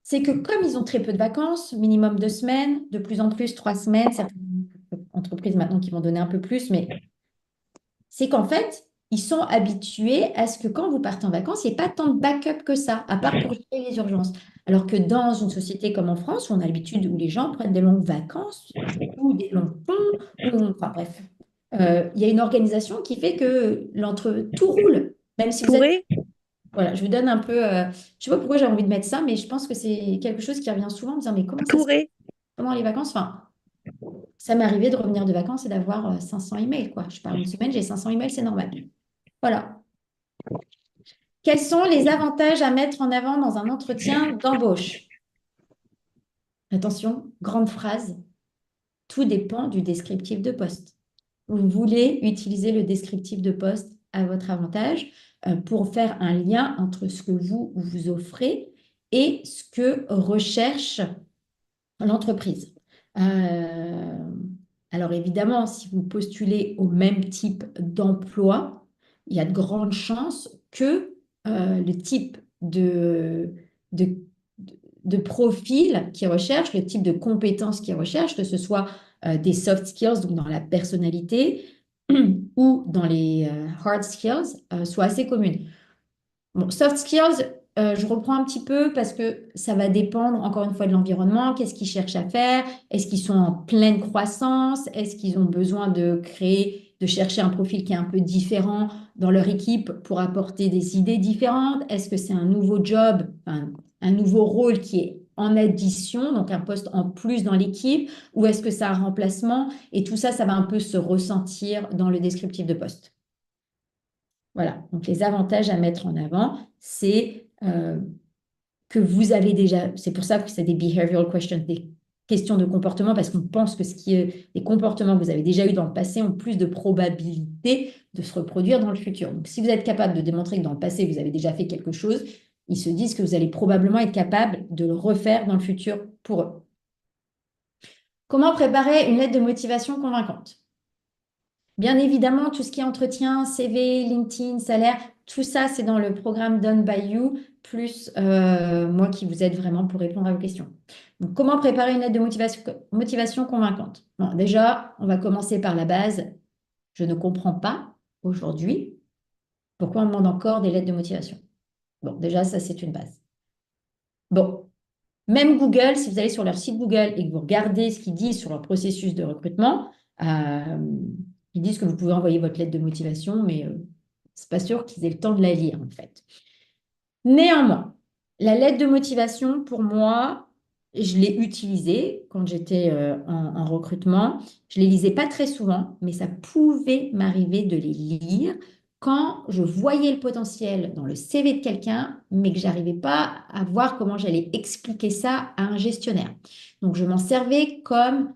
c'est que comme ils ont très peu de vacances, minimum 2 semaines, de plus en plus 3 semaines, certaines entreprises maintenant qui vont donner un peu plus, mais c'est qu'en fait, ils sont habitués à ce que quand vous partez en vacances, il n'y ait pas tant de backup que ça, à part pour gérer les urgences. Alors que dans une société comme en France, où on a l'habitude où les gens prennent des longues vacances ou des longs ponts, enfin bref, il y a une organisation qui fait que tout roule, même si vous êtes... Touré, Voilà, je vous donne un peu... je ne sais pas pourquoi j'ai envie de mettre ça, mais je pense que c'est quelque chose qui revient souvent en me disant, mais Touré, comment les vacances? Enfin, ça m'est arrivé de revenir de vacances et d'avoir 500 emails, quoi. Je pars une semaine, j'ai 500 emails, c'est normal. Voilà. Quels sont les avantages à mettre en avant dans un entretien d'embauche? Attention, grande phrase. Tout dépend du descriptif de poste. Vous voulez utiliser le descriptif de poste à votre avantage pour faire un lien entre ce que vous offrez et ce que recherche l'entreprise. Alors évidemment, si vous postulez au même type d'emploi, il y a de grandes chances que le type de, de profil qu'ils recherchent, le type de compétences qu'ils recherchent, que ce soit des soft skills, donc dans la personnalité, ou dans les hard skills, soit assez communes. Bon, soft skills, je reprends un petit peu parce que ça va dépendre encore une fois de l'environnement. Qu'est-ce qu'ils cherchent à faire? Est-ce qu'ils sont en pleine croissance? Est-ce qu'ils ont besoin de chercher un profil qui est un peu différent dans leur équipe pour apporter des idées différentes? Est-ce que c'est un nouveau job, un nouveau rôle qui est en addition, donc un poste en plus dans l'équipe, ou est-ce que c'est un remplacement? Et tout ça, ça va un peu se ressentir dans le descriptif de poste. Voilà, donc les avantages à mettre en avant, c'est que vous avez déjà, c'est pour ça que c'est des behavioral questions, des questions de comportement, parce qu'on pense que les comportements que vous avez déjà eu dans le passé ont plus de probabilité de se reproduire dans le futur. Donc, si vous êtes capable de démontrer que dans le passé, vous avez déjà fait quelque chose, ils se disent que vous allez probablement être capable de le refaire dans le futur pour eux. Comment préparer une lettre de motivation convaincante? Bien évidemment, tout ce qui est entretien, CV, LinkedIn, salaire, tout ça, c'est dans le programme Done by You, plus moi qui vous aide vraiment pour répondre à vos questions. Donc, comment préparer une lettre de motivation convaincante? Bon, déjà, on va commencer par la base. Je ne comprends pas aujourd'hui pourquoi on demande encore des lettres de motivation. Bon, déjà, ça, c'est une base. Bon, même Google, si vous allez sur leur site Google et que vous regardez ce qu'ils disent sur leur processus de recrutement, ils disent que vous pouvez envoyer votre lettre de motivation, mais c'est pas sûr qu'ils aient le temps de la lire, en fait. Néanmoins, la lettre de motivation, pour moi, je l'ai utilisée quand j'étais en recrutement. Je ne les lisais pas très souvent, mais ça pouvait m'arriver de les lire quand je voyais le potentiel dans le CV de quelqu'un, mais que j'arrivais pas à voir comment j'allais expliquer ça à un gestionnaire. Donc, je m'en servais comme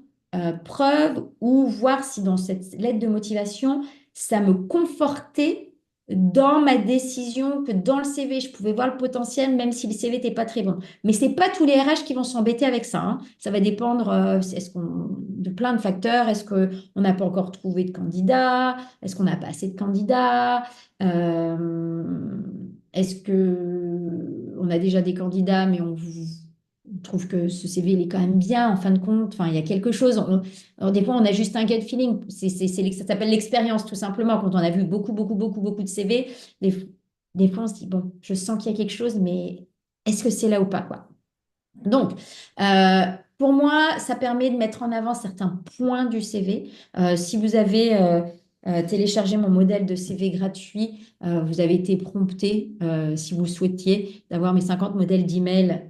preuve ou voir si dans cette lettre de motivation, ça me confortait dans ma décision que dans le CV, je pouvais voir le potentiel, même si le CV n'était pas très bon. Mais ce n'est pas tous les RH qui vont s'embêter avec ça, hein. Ça va dépendre de plein de facteurs. Est-ce qu'on n'a pas encore trouvé de candidats? Est-ce qu'on n'a pas assez de candidats? Est-ce qu'on a déjà des candidats, mais on trouve que ce CV il est quand même bien en fin de compte? Enfin, il y a quelque chose. Alors, des fois, on a juste un gut feeling. Ça s'appelle l'expérience, tout simplement. Quand on a vu beaucoup, beaucoup, beaucoup, beaucoup de CV, des fois, on se dit, bon, je sens qu'il y a quelque chose, mais est-ce que c'est là ou pas, quoi? Donc, pour moi, ça permet de mettre en avant certains points du CV. Si vous avez téléchargé mon modèle de CV gratuit, vous avez été prompté, si vous le souhaitiez, d'avoir mes 50 modèles d'email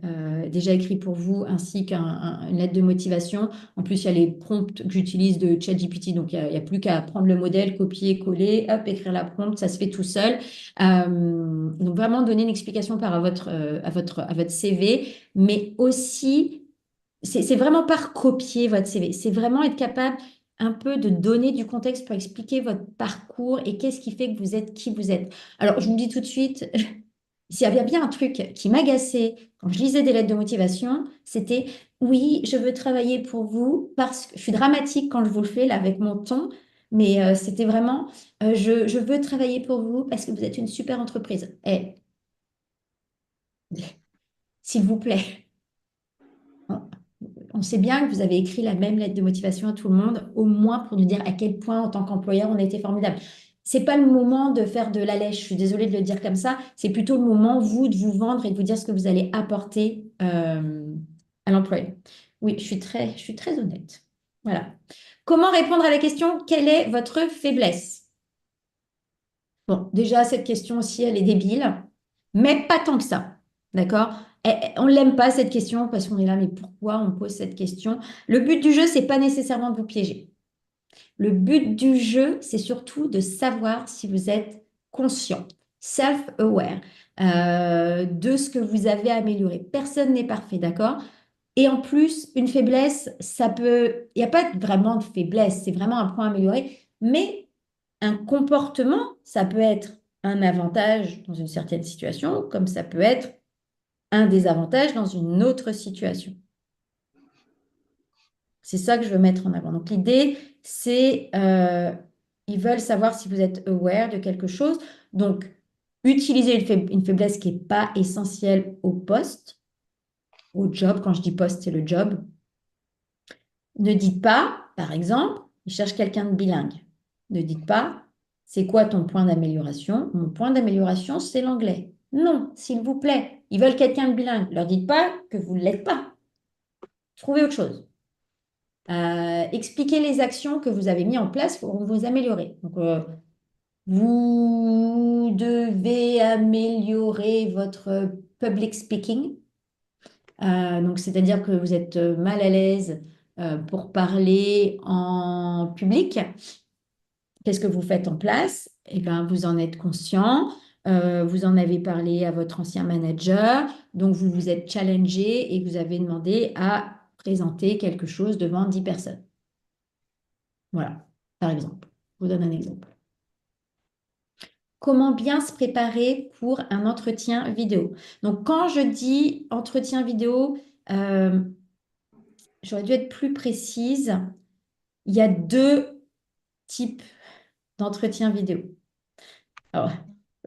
déjà écrits pour vous, ainsi qu'une lettre de motivation. En plus, il y a les prompts que j'utilise de ChatGPT, donc il n'y a plus qu'à prendre le modèle, copier, coller, hop, écrire la prompt, ça se fait tout seul. Donc, vraiment donner une explication par à votre CV, mais aussi, c'est vraiment pas recopier votre CV, c'est vraiment être capable un peu de donner du contexte pour expliquer votre parcours et qu'est-ce qui fait que vous êtes qui vous êtes. Alors, je vous le dis tout de suite, s'il y avait bien un truc qui m'agaçait quand je lisais des lettres de motivation, c'était oui, je veux travailler pour vous parce que je suis dramatique quand je vous le fais là avec mon ton, mais c'était vraiment je veux travailler pour vous parce que vous êtes une super entreprise. Eh, s'il vous plaît. On sait bien que vous avez écrit la même lettre de motivation à tout le monde, au moins pour nous dire à quel point, en tant qu'employeur, on a été formidable. C'est pas le moment de faire de la lèche, je suis désolée de le dire comme ça, c'est plutôt le moment, vous, de vous vendre et de vous dire ce que vous allez apporter à l'employeur. Oui, je suis très honnête. Voilà. Comment répondre à la question, quelle est votre faiblesse? Bon, déjà, cette question aussi, elle est débile, mais pas tant que ça. D'accord? On ne l'aime pas, cette question, parce qu'on est là, mais pourquoi on pose cette question? Le but du jeu, c'est pas nécessairement de vous piéger. Le but du jeu, c'est surtout de savoir si vous êtes conscient, self-aware, de ce que vous avez amélioré. Personne n'est parfait, d'accord? Et en plus, une faiblesse, ça peut... Il n'y a pas vraiment de faiblesse, c'est vraiment un point amélioré, mais un comportement, ça peut être un avantage dans une certaine situation, comme ça peut être un désavantage dans une autre situation. C'est ça que je veux mettre en avant. Donc l'idée, c'est, ils veulent savoir si vous êtes aware de quelque chose. Donc, utilisez une faiblesse qui n'est pas essentielle au poste, au job. Quand je dis poste, c'est le job. Ne dites pas, par exemple, ils cherchent quelqu'un de bilingue. Ne dites pas, c'est quoi ton point d'amélioration? Mon point d'amélioration, c'est l'anglais. Non, s'il vous plaît. Ils veulent quelqu'un de bilingue. Ne leur dites pas que vous ne l'êtes pas. Trouvez autre chose. Expliquez les actions que vous avez mises en place pour vous améliorer. Donc, vous devez améliorer votre public speaking. Donc, c'est-à-dire que vous êtes mal à l'aise pour parler en public. Qu'est-ce que vous faites en place? Eh bien, vous en êtes conscient. Vous en avez parlé à votre ancien manager. Donc, vous vous êtes challengé et vous avez demandé à présenter quelque chose devant 10 personnes. Voilà, par exemple. Je vous donne un exemple. Comment bien se préparer pour un entretien vidéo? Donc, quand je dis entretien vidéo, j'aurais dû être plus précise. Il y a deux types d'entretien vidéo. Alors,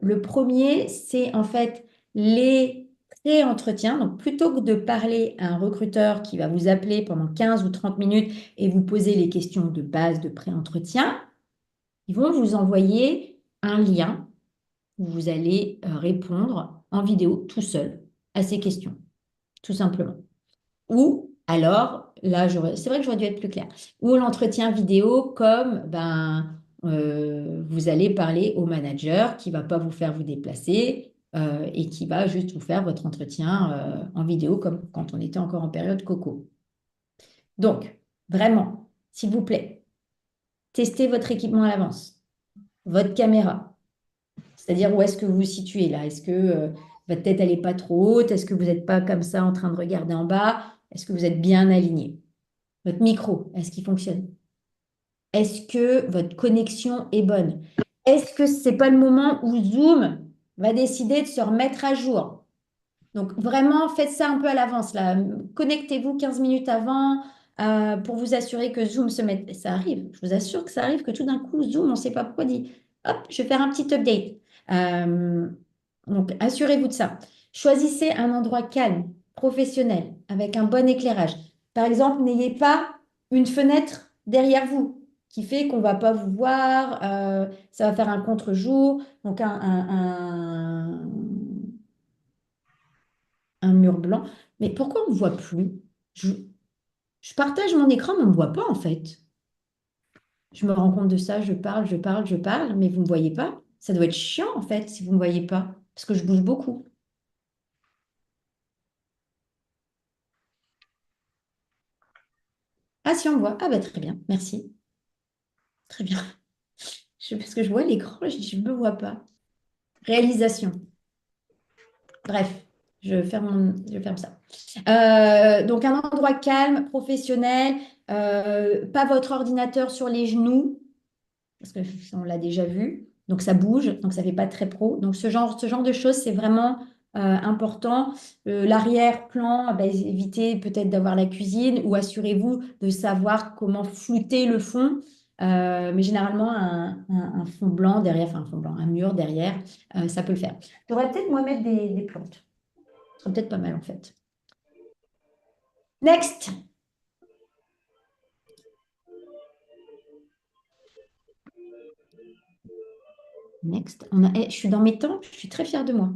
le premier, c'est en fait les pré-entretiens. Donc, plutôt que de parler à un recruteur qui va vous appeler pendant 15 ou 30 minutes et vous poser les questions de base de pré-entretien, ils vont vous envoyer un lien où vous allez répondre en vidéo tout seul à ces questions, tout simplement. Ou alors, là, c'est vrai que j'aurais dû être plus claire, ou l'entretien vidéo comme vous allez parler au manager qui ne va pas vous faire vous déplacer et qui va juste vous faire votre entretien en vidéo comme quand on était encore en période coco. Donc, vraiment, s'il vous plaît, testez votre équipement à l'avance, votre caméra, C'est-à-dire, où est-ce que vous vous situez là? Est-ce que votre tête, elle n'est pas trop haute? Est-ce que vous n'êtes pas comme ça en train de regarder en bas? Est-ce que vous êtes bien aligné? Votre micro, est-ce qu'il fonctionne? Est-ce que votre connexion est bonne? Est-ce que ce n'est pas le moment où Zoom va décider de se remettre à jour? Donc vraiment, faites ça un peu à l'avance là. Connectez-vous 15 minutes avant pour vous assurer que Zoom se mette. Ça arrive, je vous assure que ça arrive que tout d'un coup, Zoom, on ne sait pas pourquoi, dit, hop, je vais faire un petit update. Euh, donc assurez-vous de ça. Choisissez un endroit calme, professionnel, avec un bon éclairage. Par exemple, n'ayez pas une fenêtre derrière vous qui fait qu'on ne va pas vous voir, ça va faire un contre-jour. Donc un mur blanc. Mais pourquoi on ne voit plus? Je, je partage mon écran, mais on ne me voit pas en fait. Je me rends compte de ça, je parle, je parle, je parle, mais vous ne me voyez pas. Ça doit être chiant en fait si vous ne me voyez pas, parce que je bouge beaucoup. Ah si, on me voit. Ah bah très bien, merci. Très bien. Parce que je vois l'écran, je ne me vois pas. Réalisation. Bref, je ferme ça. Donc un endroit calme, professionnel, pas votre ordinateur sur les genoux, parce que on l'a déjà vu. Donc ça bouge, donc ça fait pas très pro. Donc ce genre de choses, c'est vraiment important. L'arrière-plan, ben, évitez peut-être d'avoir la cuisine ou assurez-vous de savoir comment flouter le fond. Mais généralement, un fond blanc derrière, enfin un fond blanc, un mur derrière, ça peut le faire. Je devrais peut-être moi mettre des plantes. Ce serait peut-être pas mal en fait. Next. Next. Je suis dans mes temps, je suis très fière de moi.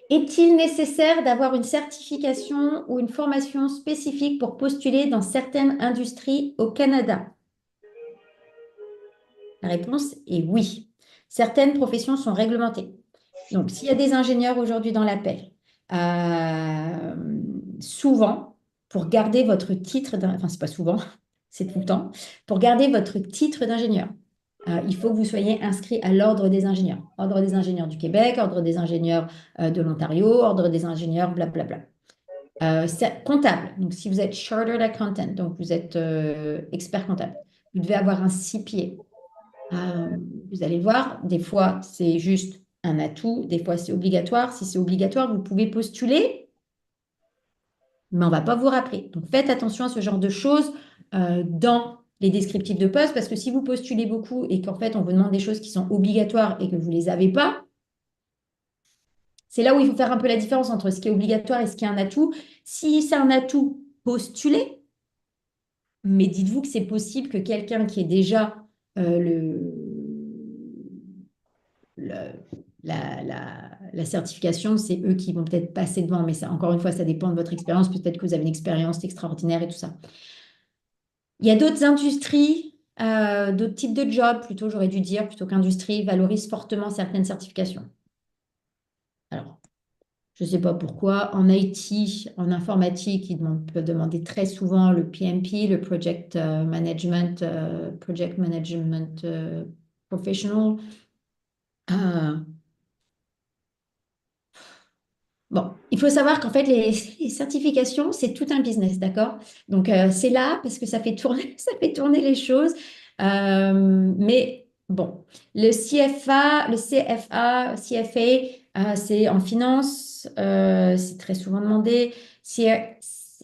Est-il nécessaire d'avoir une certification ou une formation spécifique pour postuler dans certaines industries au Canada? La réponse est oui. Certaines professions sont réglementées. Donc, s'il y a des ingénieurs aujourd'hui dans l'appel, souvent, pour garder votre titre, enfin, c'est pas souvent, c'est tout le temps, pour garder votre titre d'ingénieur, il faut que vous soyez inscrit à l'Ordre des ingénieurs. Ordre des ingénieurs du Québec, Ordre des ingénieurs de l'Ontario, Ordre des ingénieurs, blablabla. C'est comptable. Donc, si vous êtes Chartered Accountant, donc vous êtes expert comptable, vous devez avoir un CPA. Vous allez voir, des fois, c'est juste un atout, des fois, c'est obligatoire. Si c'est obligatoire, vous pouvez postuler, mais on ne va pas vous rappeler. Donc, faites attention à ce genre de choses dans les descriptifs de poste, parce que si vous postulez beaucoup et qu'en fait, on vous demande des choses qui sont obligatoires et que vous ne les avez pas, c'est là où il faut faire un peu la différence entre ce qui est obligatoire et ce qui est un atout. Si c'est un atout, postulez, mais dites-vous que c'est possible que quelqu'un qui est déjà le- la certification, c'est eux qui vont peut-être passer devant, mais ça, encore une fois, ça dépend de votre expérience. Peut-être que vous avez une expérience extraordinaire et tout ça. Il y a d'autres industries, d'autres types de jobs, plutôt, j'aurais dû dire, plutôt qu'industrie, valorisent fortement certaines certifications. Alors, je ne sais pas pourquoi. En IT, en informatique, peuvent demander très souvent le PMP, le Project Management Professional. Bon, il faut savoir qu'en fait, les certifications, c'est tout un business, d'accord? Donc, c'est là parce que ça fait tourner, ça fait tourner les choses. Mais bon, CFA, c'est en finance, c'est très souvent demandé.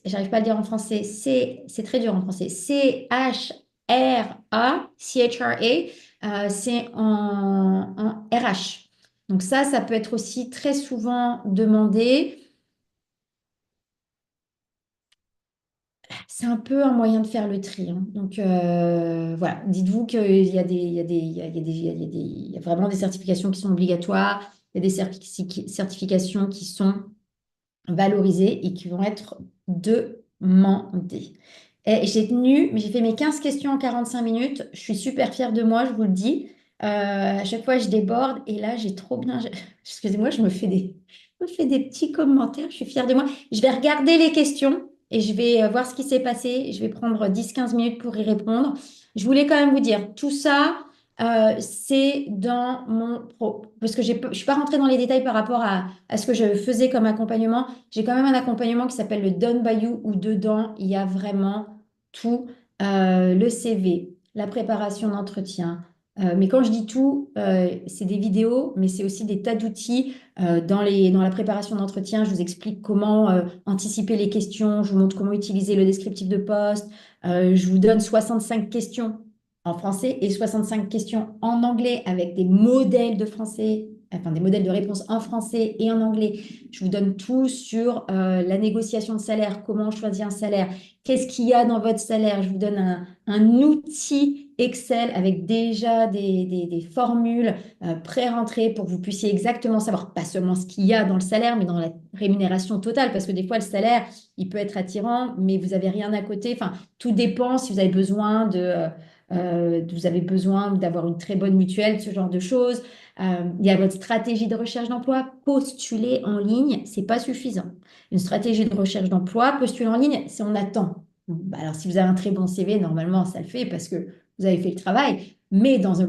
J'arrive pas à le dire en français, c'est très dur en français. CHRA, c'est en RH. Donc ça peut être aussi très souvent demandé. C'est un peu un moyen de faire le tri, hein. Donc voilà, dites-vous qu'il y a il y a vraiment des certifications qui sont obligatoires, il y a des certifications qui sont valorisées et qui vont être demandées. Et j'ai tenu, mais j'ai fait mes 15 questions en 45 minutes. Je suis super fière de moi, je vous le dis. À chaque fois, je déborde et là, j'ai trop bien. Excusez-moi, je me fais des petits commentaires. Je suis fière de moi. Je vais regarder les questions et je vais voir ce qui s'est passé. Je vais prendre 10-15 minutes pour y répondre. Je voulais quand même vous dire tout ça. c'est dans parce que je ne suis pas rentrée dans les détails par rapport à ce que je faisais comme accompagnement. J'ai quand même un accompagnement qui s'appelle le Done by You, où dedans, il y a vraiment tout, le CV, la préparation d'entretien. Mais quand je dis tout, c'est des vidéos, mais c'est aussi des tas d'outils. Dans la préparation d'entretien, je vous explique comment anticiper les questions, je vous montre comment utiliser le descriptif de poste, je vous donne 65 questions en français et 65 questions en anglais avec des modèles de français, enfin des modèles de réponse en français et en anglais. Je vous donne tout sur la négociation de salaire, comment choisir un salaire, qu'est-ce qu'il y a dans votre salaire. Je vous donne un outil Excel avec déjà des formules pré-rentrées pour que vous puissiez exactement savoir, pas seulement ce qu'il y a dans le salaire, mais dans la rémunération totale, parce que des fois, le salaire, il peut être attirant, mais vous n'avez rien à côté. Enfin, tout dépend si vous avez besoin vous avez besoin d'avoir une très bonne mutuelle, ce genre de choses. Il y a votre stratégie de recherche d'emploi. Postuler en ligne, c'est pas suffisant. Une stratégie de recherche d'emploi, postuler en ligne, c'est on attend. Bah alors, si vous avez un très bon CV, normalement, ça le fait parce que vous avez fait le travail. Mais dans le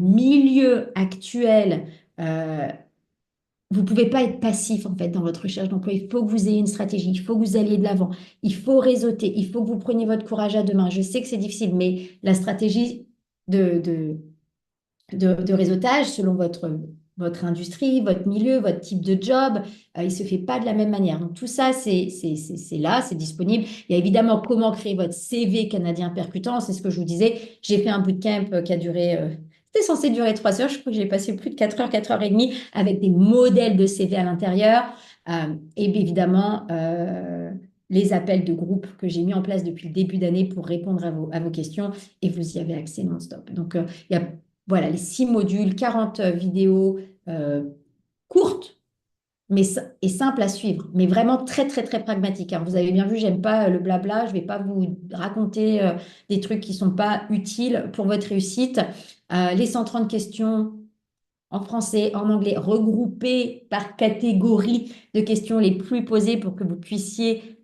milieu actuel, vous ne pouvez pas être passif en fait dans votre recherche d'emploi. Il faut que vous ayez une stratégie, il faut que vous alliez de l'avant, il faut réseauter, il faut que vous preniez votre courage à deux mains. Je sais que c'est difficile, mais la stratégie de réseautage, selon votre industrie, votre milieu, votre type de job, il ne se fait pas de la même manière. Donc tout ça, c'est là, c'est disponible. Il y a évidemment comment créer votre CV canadien percutant, c'est ce que je vous disais. J'ai fait un bootcamp qui a duré... c'était censé durer 3 heures, je crois que j'ai passé plus de 4 heures, 4 heures et demie avec des modèles de CV à l'intérieur. Et bien évidemment, les appels de groupe que j'ai mis en place depuis le début d'année pour répondre à vos questions et vous y avez accès non-stop. Donc, il y a voilà, les 6 modules, 40 vidéos courtes et simples à suivre, mais vraiment très, très, très pragmatiques, hein. Vous avez bien vu, j'aime pas le blabla, je ne vais pas vous raconter des trucs qui ne sont pas utiles pour votre réussite. Les 130 questions en français, en anglais, regroupées par catégorie de questions les plus posées pour que vous puissiez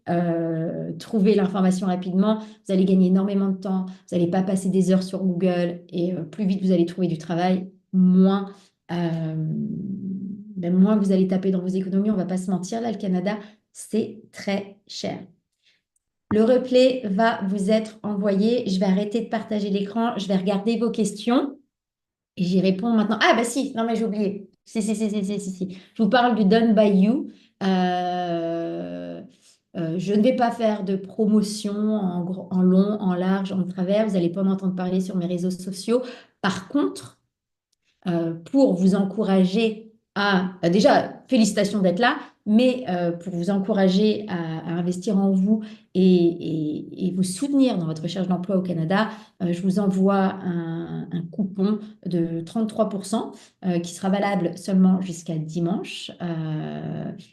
trouver l'information rapidement. Vous allez gagner énormément de temps, vous n'allez pas passer des heures sur Google et plus vite vous allez trouver du travail, moins vous allez taper dans vos économies. On ne va pas se mentir, là, le Canada, c'est très cher. Le replay va vous être envoyé. Je vais arrêter de partager l'écran. Je vais regarder vos questions. Et j'y réponds maintenant. Ah, bah si, non, mais j'ai oublié. Si. Je vous parle du Done by You. Je ne vais pas faire de promotion en long, en large, en travers. Vous n'allez pas en entendre parler sur mes réseaux sociaux. Par contre, pour vous encourager déjà, félicitations d'être là, mais pour vous encourager à investir en vous et vous soutenir dans votre recherche d'emploi au Canada, je vous envoie un coupon de 33% qui sera valable seulement jusqu'à dimanche.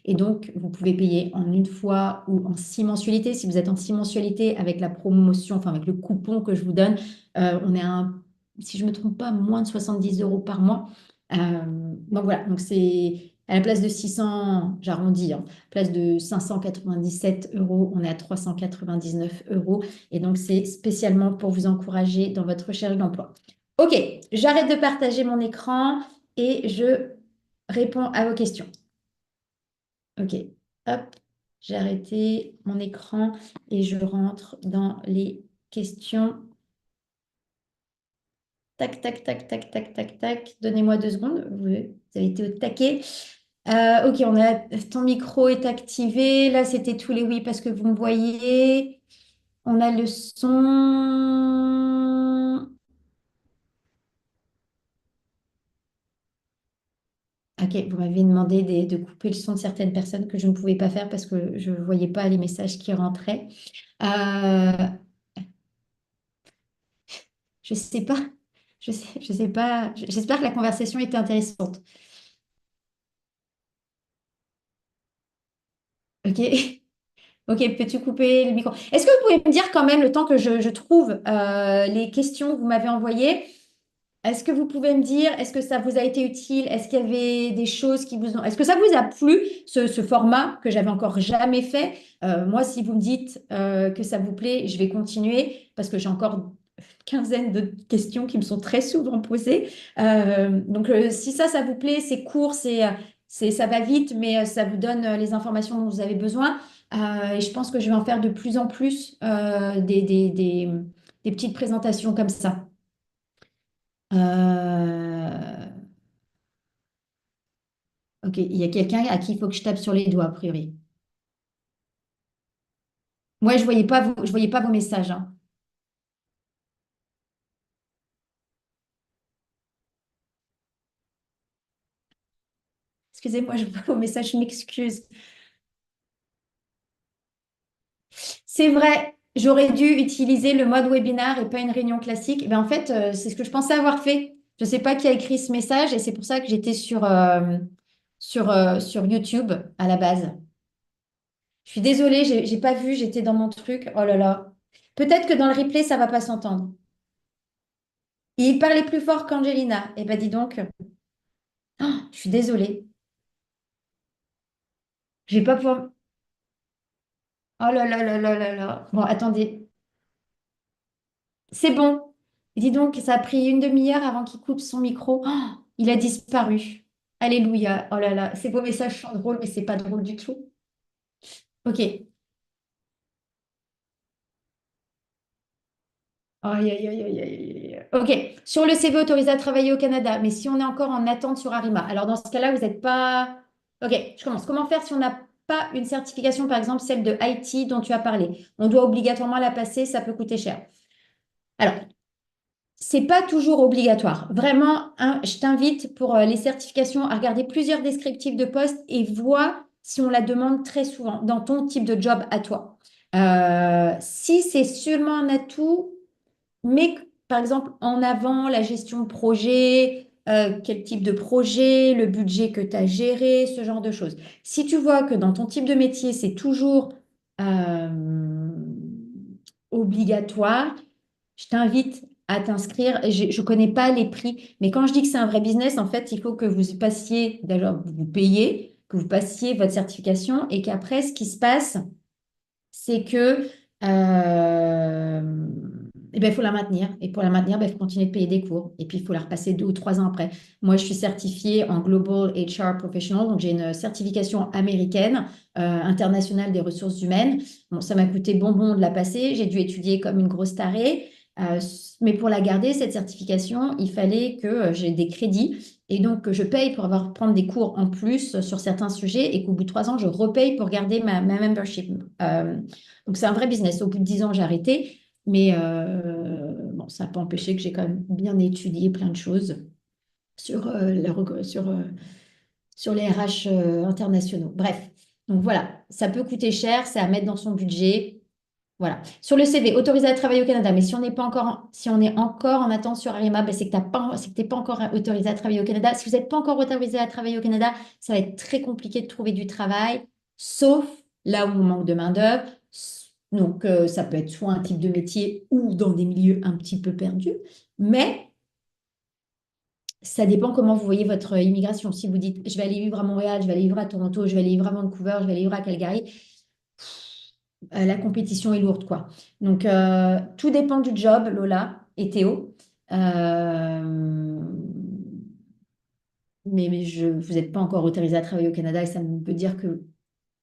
Et donc, vous pouvez payer en une fois ou en 6 mensualités. Si vous êtes en 6 mensualités avec la promotion, enfin avec le coupon que je vous donne, on est si je ne me trompe pas, moins de 70 € par mois. Donc voilà, donc c'est à la place de 600, j'arrondis, à la place de 597 €, on est à 399 €. Et donc c'est spécialement pour vous encourager dans votre recherche d'emploi. Ok, j'arrête de partager mon écran et je réponds à vos questions. Ok, hop, j'ai arrêté mon écran et je rentre dans les questions. Tac, tac, tac, tac, tac, tac, tac. Donnez-moi 2 secondes. Vous avez été au taquet. Ok, ton micro est activé. Là, c'était tous les oui parce que vous me voyez. On a le son. Ok, vous m'avez demandé de couper le son de certaines personnes que je ne pouvais pas faire parce que je ne voyais pas les messages qui rentraient. Je ne sais pas. Je sais pas. J'espère que la conversation était intéressante. Ok. Ok, peux-tu couper le micro? Est-ce que vous pouvez me dire quand même le temps que je trouve les questions que vous m'avez envoyées? Est-ce que vous pouvez me dire, est-ce que ça vous a été utile? Est-ce qu'il y avait des choses qui vous ont... Est-ce que ça vous a plu, ce format que j'avais encore jamais fait? Moi, si vous me dites que ça vous plaît, je vais continuer parce que j'ai encore quinzaine de questions qui me sont très souvent posées. Donc, si ça vous plaît, c'est court, ça va vite, mais ça vous donne les informations dont vous avez besoin. Et je pense que je vais en faire de plus en plus des petites présentations comme ça. Ok, il y a quelqu'un à qui il faut que je tape sur les doigts, a priori. Moi, je voyais pas vos messages, hein. Excusez-moi, je vois vos messages, je m'excuse. C'est vrai, j'aurais dû utiliser le mode webinar et pas une réunion classique. Ben, en fait, c'est ce que je pensais avoir fait. Je ne sais pas qui a écrit ce message et c'est pour ça que j'étais sur YouTube à la base. Je suis désolée, j'ai pas vu, j'étais dans mon truc. Oh là là. Peut-être que dans le replay, ça va pas s'entendre. Il parlait plus fort qu'Angelina. Eh ben dis donc, je suis désolée. Je vais pas pouvoir. Oh là là là là là là. Bon, attendez. C'est bon. Dis donc, ça a pris une demi-heure avant qu'il coupe son micro. Il a disparu. Alléluia. Oh là là, ces beaux messages sont drôles, mais c'est pas drôle du tout. Ok. Aïe, aïe, aïe, aïe, aïe, aïe. Ok. Sur le CV autorisé à travailler au Canada, mais si on est encore en attente sur Arima, alors dans ce cas-là, vous n'êtes pas. Ok, je commence. Comment faire si on n'a pas une certification, par exemple celle de IT dont tu as parlé? On doit obligatoirement la passer, ça peut coûter cher. Alors, c'est pas toujours obligatoire. Vraiment, hein, je t'invite pour les certifications à regarder plusieurs descriptifs de poste et vois si on la demande très souvent dans ton type de job à toi. Si c'est seulement un atout, mets par exemple en avant la gestion de projet, quel type de projet, le budget que tu as géré, ce genre de choses. Si tu vois que dans ton type de métier, c'est toujours euh, obligatoire, je t'invite à t'inscrire. Je ne connais pas les prix, mais quand je dis que c'est un vrai business, en fait, il faut que vous passiez, d'ailleurs, vous payez, que vous passiez votre certification et qu'après, ce qui se passe, c'est que eh ben, il faut la maintenir. Et pour la maintenir, ben, il faut continuer de payer des cours. Et puis, il faut la repasser 2 ou 3 ans après. Moi, je suis certifiée en Global HR Professional, donc j'ai une certification américaine, internationale des ressources humaines. Bon, ça m'a coûté bonbon de la passer. J'ai dû étudier comme une grosse tarée. Mais pour la garder, cette certification, il fallait que j'ai des crédits et donc que je paye pour prendre des cours en plus sur certains sujets et qu'au bout de 3 ans, je repaye pour garder ma membership. Donc c'est un vrai business. Au bout de 10 ans, j'ai arrêté, mais bon, ça n'a pas empêché que j'ai quand même bien étudié plein de choses sur, sur les RH internationaux. Bref, donc voilà, ça peut coûter cher, c'est à mettre dans son budget. Voilà. Sur le CV, autorisé à travailler au Canada, mais si on n'est pas encore, si on est encore en attente sur Arima, ben, c'est que tu n'es pas encore autorisé à travailler au Canada. Si vous n'êtes pas encore autorisé à travailler au Canada, ça va être très compliqué de trouver du travail, sauf là où on manque de main-d'œuvre. Donc, ça peut être soit un type de métier ou dans des milieux un petit peu perdus, mais ça dépend comment vous voyez votre immigration. Si vous dites, je vais aller vivre à Montréal, je vais aller vivre à Toronto, je vais aller vivre à Vancouver, je vais aller vivre à Calgary, la compétition est lourde, quoi. Donc, tout dépend du job, Lola et Théo. Euh, mais vous n'êtes pas encore autorisé à travailler au Canada et ça veut dire que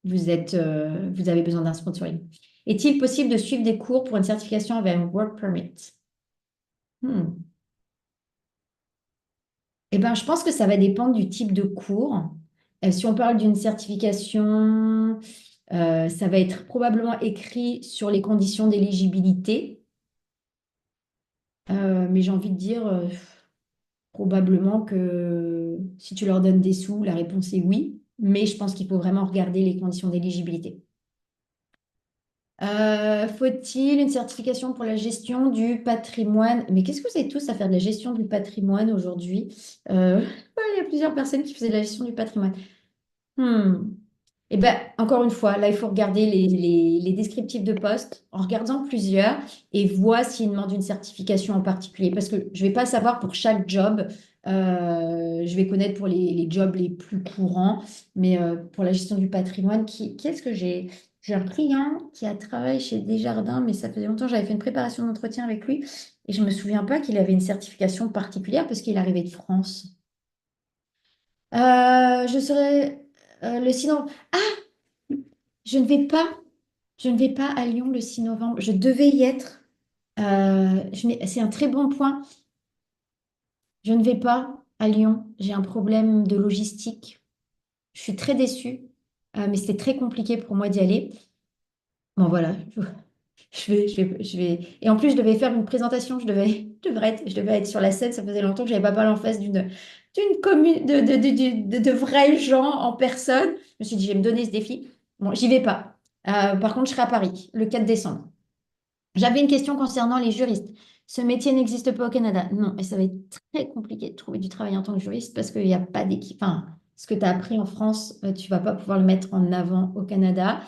vous avez besoin d'un sponsoring. Est-il possible de suivre des cours pour une certification avec un work permit? Hmm. Eh ben, je pense que ça va dépendre du type de cours. Si on parle d'une certification, ça va être probablement écrit sur les conditions d'éligibilité. Mais j'ai envie de dire probablement que si tu leur donnes des sous, la réponse est oui. Mais je pense qu'il faut vraiment regarder les conditions d'éligibilité. Faut-il une certification pour la gestion du patrimoine? Mais qu'est-ce que vous êtes tous à faire de la gestion du patrimoine aujourd'hui? Il y a plusieurs personnes qui faisaient de la gestion du patrimoine. Hmm. Eh bien, encore une fois, là, il faut regarder les descriptifs de poste en regardant plusieurs et voir s'ils demandent une certification en particulier. Parce que je ne vais pas savoir pour chaque job. Je vais connaître pour les jobs les plus courants, mais pour la gestion du patrimoine, qu'est-ce que j'ai? J'ai un client qui a travaillé chez Desjardins, mais ça faisait longtemps que j'avais fait une préparation d'entretien avec lui. Et je ne me souviens pas qu'il avait une certification particulière parce qu'il arrivait de France. Je serai le 6 novembre. Ah, je ne vais pas. Je ne vais pas à Lyon le 6 novembre. Je devais y être. C'est un très bon point. Je ne vais pas à Lyon. J'ai un problème de logistique. Je suis très déçue, mais c'était très compliqué pour moi d'y aller. Bon, voilà. Et en plus, je devais faire une présentation. Je devais être sur la scène. Ça faisait longtemps que je n'avais pas parlé en face d'une commune de vrais gens en personne. Je me suis dit, je vais me donner ce défi. Bon, j'y vais pas. Par contre, je serai à Paris le 4 décembre. J'avais une question concernant les juristes. Ce métier n'existe pas au Canada. Non, et ça va être très compliqué de trouver du travail en tant que juriste parce qu'il n'y a pas d'équipe. Enfin, ce que tu as appris en France, tu vas pas pouvoir le mettre en avant au Canada.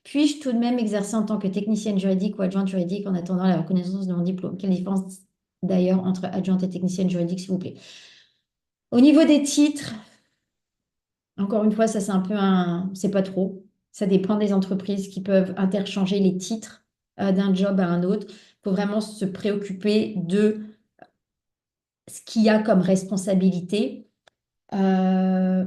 Puis-je tout de même exercer en tant que technicienne juridique ou adjointe juridique en attendant la reconnaissance de mon diplôme? Quelle différence d'ailleurs entre adjointe et technicienne juridique, s'il vous plaît? Au niveau des titres, encore une fois, ça c'est un peu un... C'est pas trop. Ça dépend des entreprises qui peuvent interchanger les titres d'un job à un autre. Il faut vraiment se préoccuper de ce qu'il y a comme responsabilité. Euh,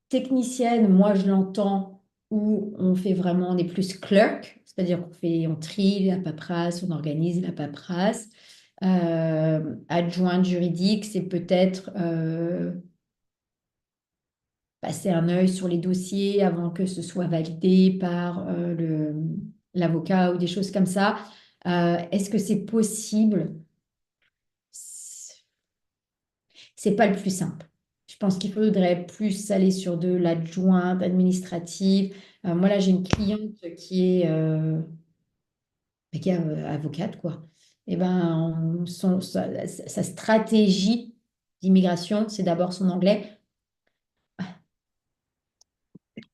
Technicienne, moi je l'entends où on fait vraiment, on est plus clerk, c'est-à-dire on trie la paperasse, on organise la paperasse. Adjointe juridique, c'est peut-être passer un œil sur les dossiers avant que ce soit validé par l'avocat ou des choses comme ça. Est-ce que c'est possible? C'est pas le plus simple. Je pense qu'il faudrait plus aller sur de l'adjointe administrative. Moi, là, j'ai une cliente qui est avocate, quoi. Et ben, sa stratégie d'immigration, c'est d'abord son anglais.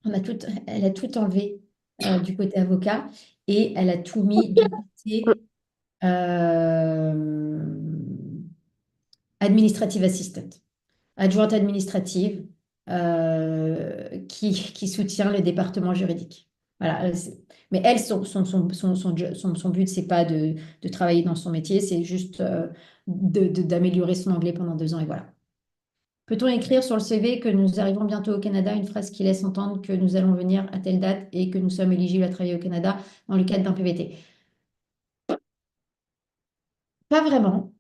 Elle a tout enlevé du côté avocat et elle a tout mis du côté euh, administrative assistant, adjointe administrative qui soutient le département juridique. Voilà. Mais elle, son but, c'est pas de travailler dans son métier, c'est juste d'améliorer son anglais pendant 2 ans et voilà. Peut-on écrire sur le CV que nous arrivons bientôt au Canada, une phrase qui laisse entendre que nous allons venir à telle date et que nous sommes éligibles à travailler au Canada dans le cadre d'un PVT? Pas vraiment.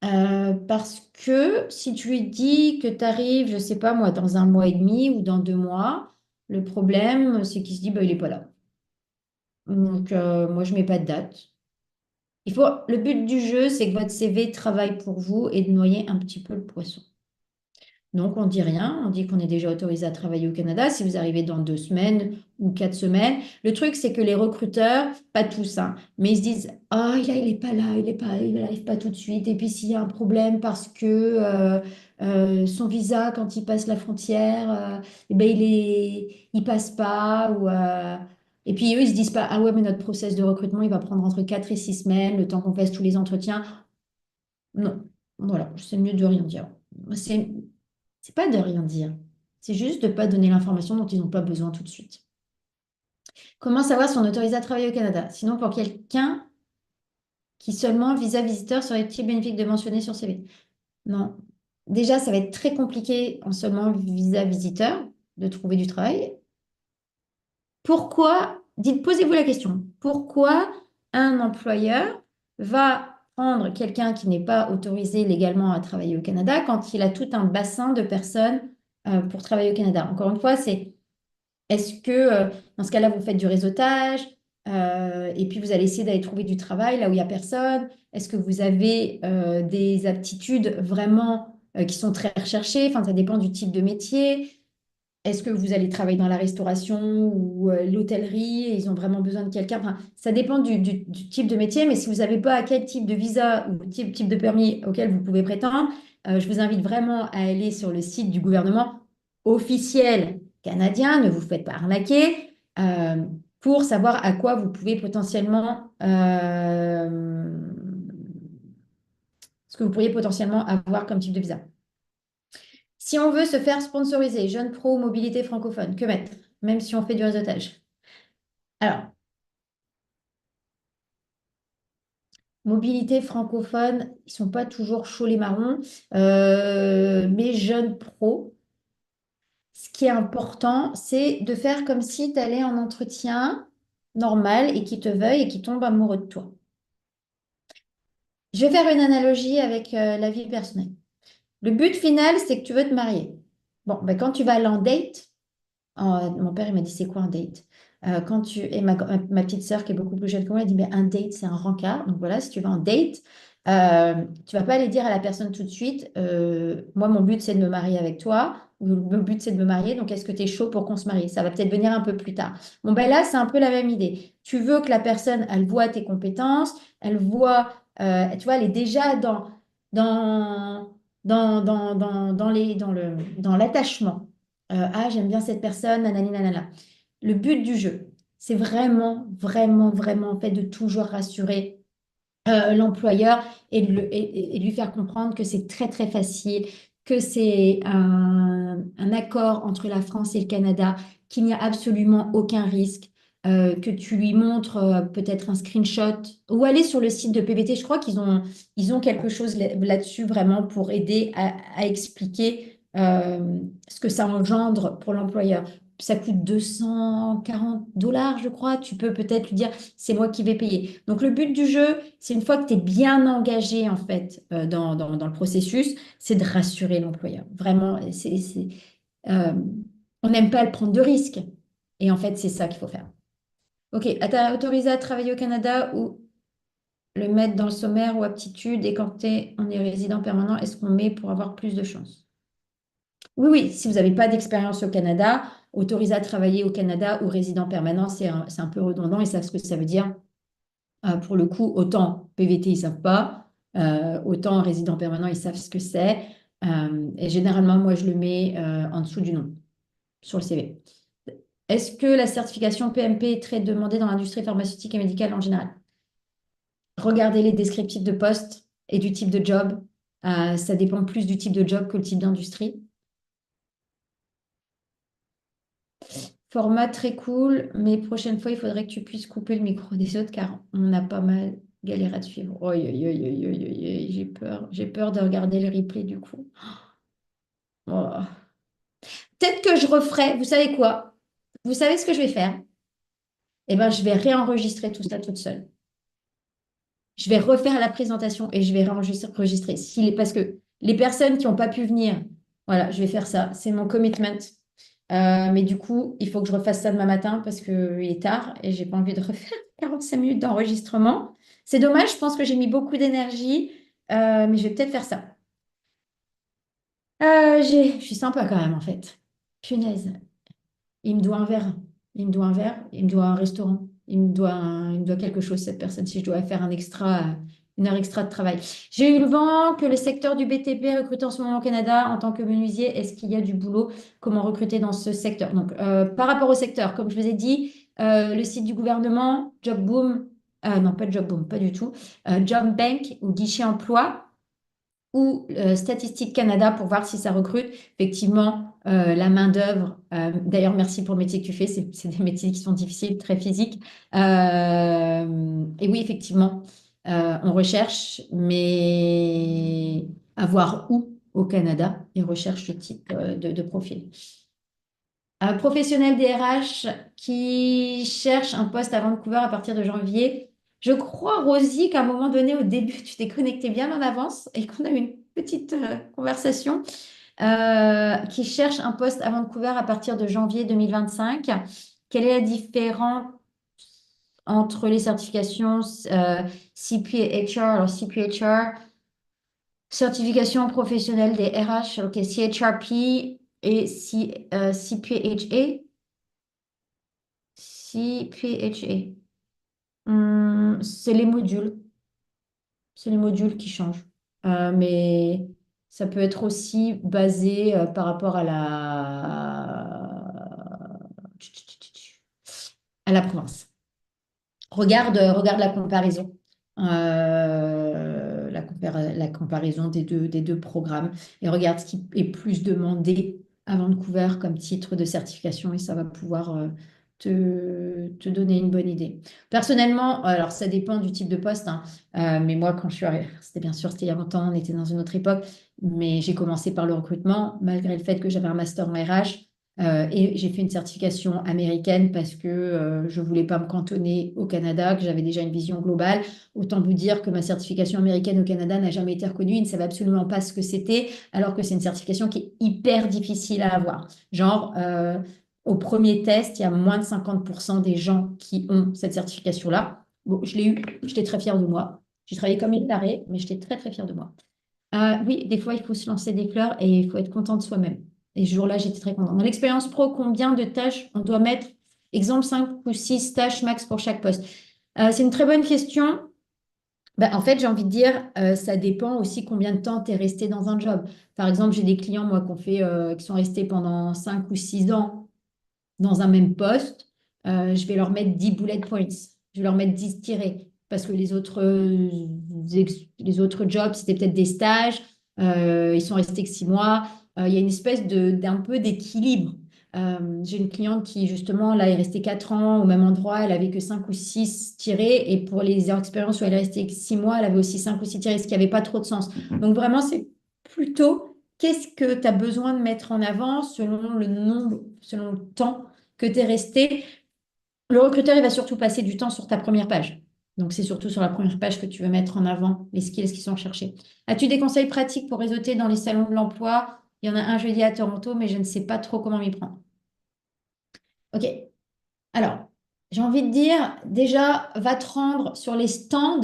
Parce que si tu lui dis que tu arrives, je sais pas moi, dans 1 mois et demi ou dans 2 mois, le problème, c'est qu'il se dit, bah, il n'est pas là. Donc, moi, je mets pas de date. Le but du jeu, c'est que votre CV travaille pour vous et de noyer un petit peu le poisson. Donc, on dit rien, on dit qu'on est déjà autorisé à travailler au Canada si vous arrivez dans 2 semaines ou 4 semaines. Le truc, c'est que les recruteurs, pas tous, hein, mais ils se disent, ah, il est pas là, il n'arrive pas tout de suite. Et puis, s'il y a un problème parce que son visa, quand il passe la frontière, eh ben, il passe pas. Et puis, eux, ils se disent pas, ah ouais, mais notre process de recrutement, il va prendre entre 4 et 6 semaines, le temps qu'on fasse tous les entretiens. Non, voilà, c'est mieux de rien dire. C'est pas de rien dire. C'est juste de ne pas donner l'information dont ils n'ont pas besoin tout de suite. Comment savoir si on est autorisé à travailler au Canada? Sinon, pour quelqu'un qui seulement visa visiteur serait-il bénéfique de mentionner sur CV? Non. Déjà, ça va être très compliqué en seulement visa visiteur de trouver du travail. Pourquoi, posez-vous la question, pourquoi un employeur va prendre quelqu'un qui n'est pas autorisé légalement à travailler au Canada quand il a tout un bassin de personnes pour travailler au Canada? Encore une fois, est-ce que dans ce cas-là, vous faites du réseautage et puis vous allez essayer d'aller trouver du travail là où il n'y a personne? Est-ce que vous avez des aptitudes vraiment qui sont très recherchées? Enfin, ça dépend du type de métier. Est-ce que vous allez travailler dans la restauration ou l'hôtellerie et ils ont vraiment besoin de quelqu'un? Enfin, ça dépend du type de métier, mais si vous n'avez pas à quel type de visa ou type de permis auquel vous pouvez prétendre, je vous invite vraiment à aller sur le site du gouvernement officiel canadien, ne vous faites pas arnaquer, pour savoir à quoi vous pouvez potentiellement, ce que vous pourriez potentiellement avoir comme type de visa. Si on veut se faire sponsoriser, jeune pro, mobilité francophone, que mettre? Même si on fait du réseautage. Alors, mobilité francophone, ils sont pas toujours chauds les marrons. Mes jeunes pros, ce qui est important, c'est de faire comme si tu allais en entretien normal et qu'ils te veuillent et qu'ils tombent amoureux de toi. Je vais faire une analogie avec la vie personnelle. Le but final, c'est que tu veux te marier. Bon, ben, quand tu vas aller en date, mon père, il m'a dit, c'est quoi un date? Et ma petite sœur, qui est beaucoup plus jeune que moi, elle dit, mais un date, c'est un rencard. Donc voilà, si tu vas en date, tu vas pas aller dire à la personne tout de suite, moi, mon but, c'est de me marier avec toi, ou mon but, c'est de me marier, donc est-ce que tu es chaud pour qu'on se marie? Ça va peut-être venir un peu plus tard. Bon, ben là, c'est un peu la même idée. Tu veux que la personne, elle voit tes compétences, elle voit, tu vois, elle est déjà dans, dans l'attachement. Ah, j'aime bien cette personne, nanani, nanana. Le but du jeu, c'est vraiment, vraiment, vraiment en fait de toujours rassurer l'employeur et de lui faire comprendre que c'est très, très facile, que c'est un accord entre la France et le Canada, qu'il n'y a absolument aucun risque, que tu lui montres peut-être un screenshot ou aller sur le site de PVT. Je crois ils ont quelque chose là-dessus vraiment pour aider à expliquer ce que ça engendre pour l'employeur. Ça coûte 240 $, je crois. Tu peux peut-être lui dire, c'est moi qui vais payer. Donc, le but du jeu, c'est une fois que tu es bien engagé, en fait, dans le processus, c'est de rassurer l'employeur. Vraiment, euh, on n'aime pas le prendre de risques. Et en fait, c'est ça qu'il faut faire. OK, t'as autorisé à travailler au Canada ou le mettre dans le sommaire ou aptitude et quand on est résident permanent, est-ce qu'on met pour avoir plus de chance? Oui, oui, si vous n'avez pas d'expérience au Canada, autorisé à travailler au Canada ou résident permanent, c'est un peu redondant. Ils savent ce que ça veut dire. Pour le coup, autant PVT, ils ne savent pas, autant résident permanent, ils savent ce que c'est. Et généralement, moi, je le mets en dessous du nom, sur le CV. Est-ce que la certification PMP est très demandée dans l'industrie pharmaceutique et médicale en général? Regardez les descriptifs de poste et du type de job. Ça dépend plus du type de job que le type d'industrie. Format très cool, mais prochaine fois, il faudrait que tu puisses couper le micro des autres car on a pas mal galéré à te suivre. Oi, oi, oi, oi, oi, oi, oi, j'ai peur. J'ai peur de regarder le replay du coup. Oh. Peut-être que je referai, vous savez quoi? Vous savez ce que je vais faire? Eh ben, je vais réenregistrer tout ça toute seule. Je vais refaire la présentation et je vais réenregistrer. Parce que les personnes qui n'ont pas pu venir, voilà, je vais faire ça. C'est mon commitment. Mais du coup, il faut que je refasse ça demain matin parce qu'il est tard et j'ai pas envie de refaire 45 minutes d'enregistrement. C'est dommage, je pense que j'ai mis beaucoup d'énergie, mais je vais peut-être faire ça. Je suis sympa quand même en fait. Punaise. Il me doit un verre. Il me doit un verre. Il me doit un restaurant. Il me doit quelque chose, cette personne, si je dois faire un extra, une heure extra de travail. J'ai eu le vent que le secteur du BTP recrute en ce moment au Canada en tant que menuisier. Est-ce qu'il y a du boulot? Comment recruter dans ce secteur? Donc, par rapport au secteur, comme je vous ai dit, le site du gouvernement, Job Boom, non, pas Job Boom, pas du tout, Job Bank ou Guichet Emploi ou Statistique Canada pour voir si ça recrute. Effectivement, la main-d'œuvre, d'ailleurs, merci pour le métier que tu fais, c'est des métiers qui sont difficiles, très physiques. Et oui, effectivement, on recherche, mais à voir où au Canada, ils recherchent ce type de profil. Professionnel DRH qui cherche un poste à Vancouver à partir de janvier. Je crois, Rosie, qu'à un moment donné, au début, tu t'es connectée bien en avance et qu'on a eu une petite conversation qui cherche un poste à Vancouver à partir de janvier 2025. Quelle est la différence entre les certifications CPHR, alors CPHR, certification professionnelle des RH, ok, CHRP et CPHA. CPHA. C'est les modules. C'est les modules qui changent. Mais ça peut être aussi basé par rapport à la province. Regarde la comparaison. La comparaison des deux programmes et regarde ce qui est plus demandé à Vancouver comme titre de certification et ça va pouvoir te donner une bonne idée. Personnellement, alors ça dépend du type de poste, hein, mais moi, quand je suis arrivée, c'était bien sûr, c'était il y a longtemps, on était dans une autre époque, mais j'ai commencé par le recrutement, malgré le fait que j'avais un master en RH. Et j'ai fait une certification américaine parce que je ne voulais pas me cantonner au Canada, que j'avais déjà une vision globale. Autant vous dire que ma certification américaine au Canada n'a jamais été reconnue. Ils ne savaient absolument pas ce que c'était, alors que c'est une certification qui est hyper difficile à avoir. Genre, au premier test, il y a moins de 50% des gens qui ont cette certification-là. Bon, je l'ai eu, j'étais très fière de moi. J'ai travaillé comme une tarée, mais j'étais très, très fière de moi. Oui, des fois, il faut se lancer des fleurs et il faut être content de soi-même. Et ce jour-là, j'étais très contente. Dans l'expérience pro, combien de tâches on doit mettre? Exemple, 5 ou 6 tâches max pour chaque poste. C'est une très bonne question. Ben, en fait, j'ai envie de dire, ça dépend aussi combien de temps tu es resté dans un job. Par exemple, j'ai des clients, moi, qui sont restés pendant 5 ou 6 ans dans un même poste. Je vais leur mettre 10 bullet points. Je vais leur mettre 10 tirés. Parce que les autres jobs, c'était peut-être des stages. Ils sont restés que 6 mois. Il y a une espèce d'un peu d'équilibre. J'ai une cliente qui, justement, là, est restée 4 ans au même endroit. Elle avait que 5 ou 6 tirés. Et pour les expériences où elle est restée que 6 mois, elle avait aussi 5 ou 6 tirés, ce qui n'avait pas trop de sens. Donc, vraiment, c'est plutôt qu'est-ce que tu as besoin de mettre en avant selon le nombre, selon le temps que tu es resté. Le recruteur, il va surtout passer du temps sur ta première page. Donc, c'est surtout sur la première page que tu veux mettre en avant les skills qui sont recherchés. As-tu des conseils pratiques pour réseauter dans les salons de l'emploi? Il y en a un jeudi à Toronto, mais je ne sais pas trop comment m'y prendre. OK. Alors, j'ai envie de dire, déjà, va te rendre sur les stands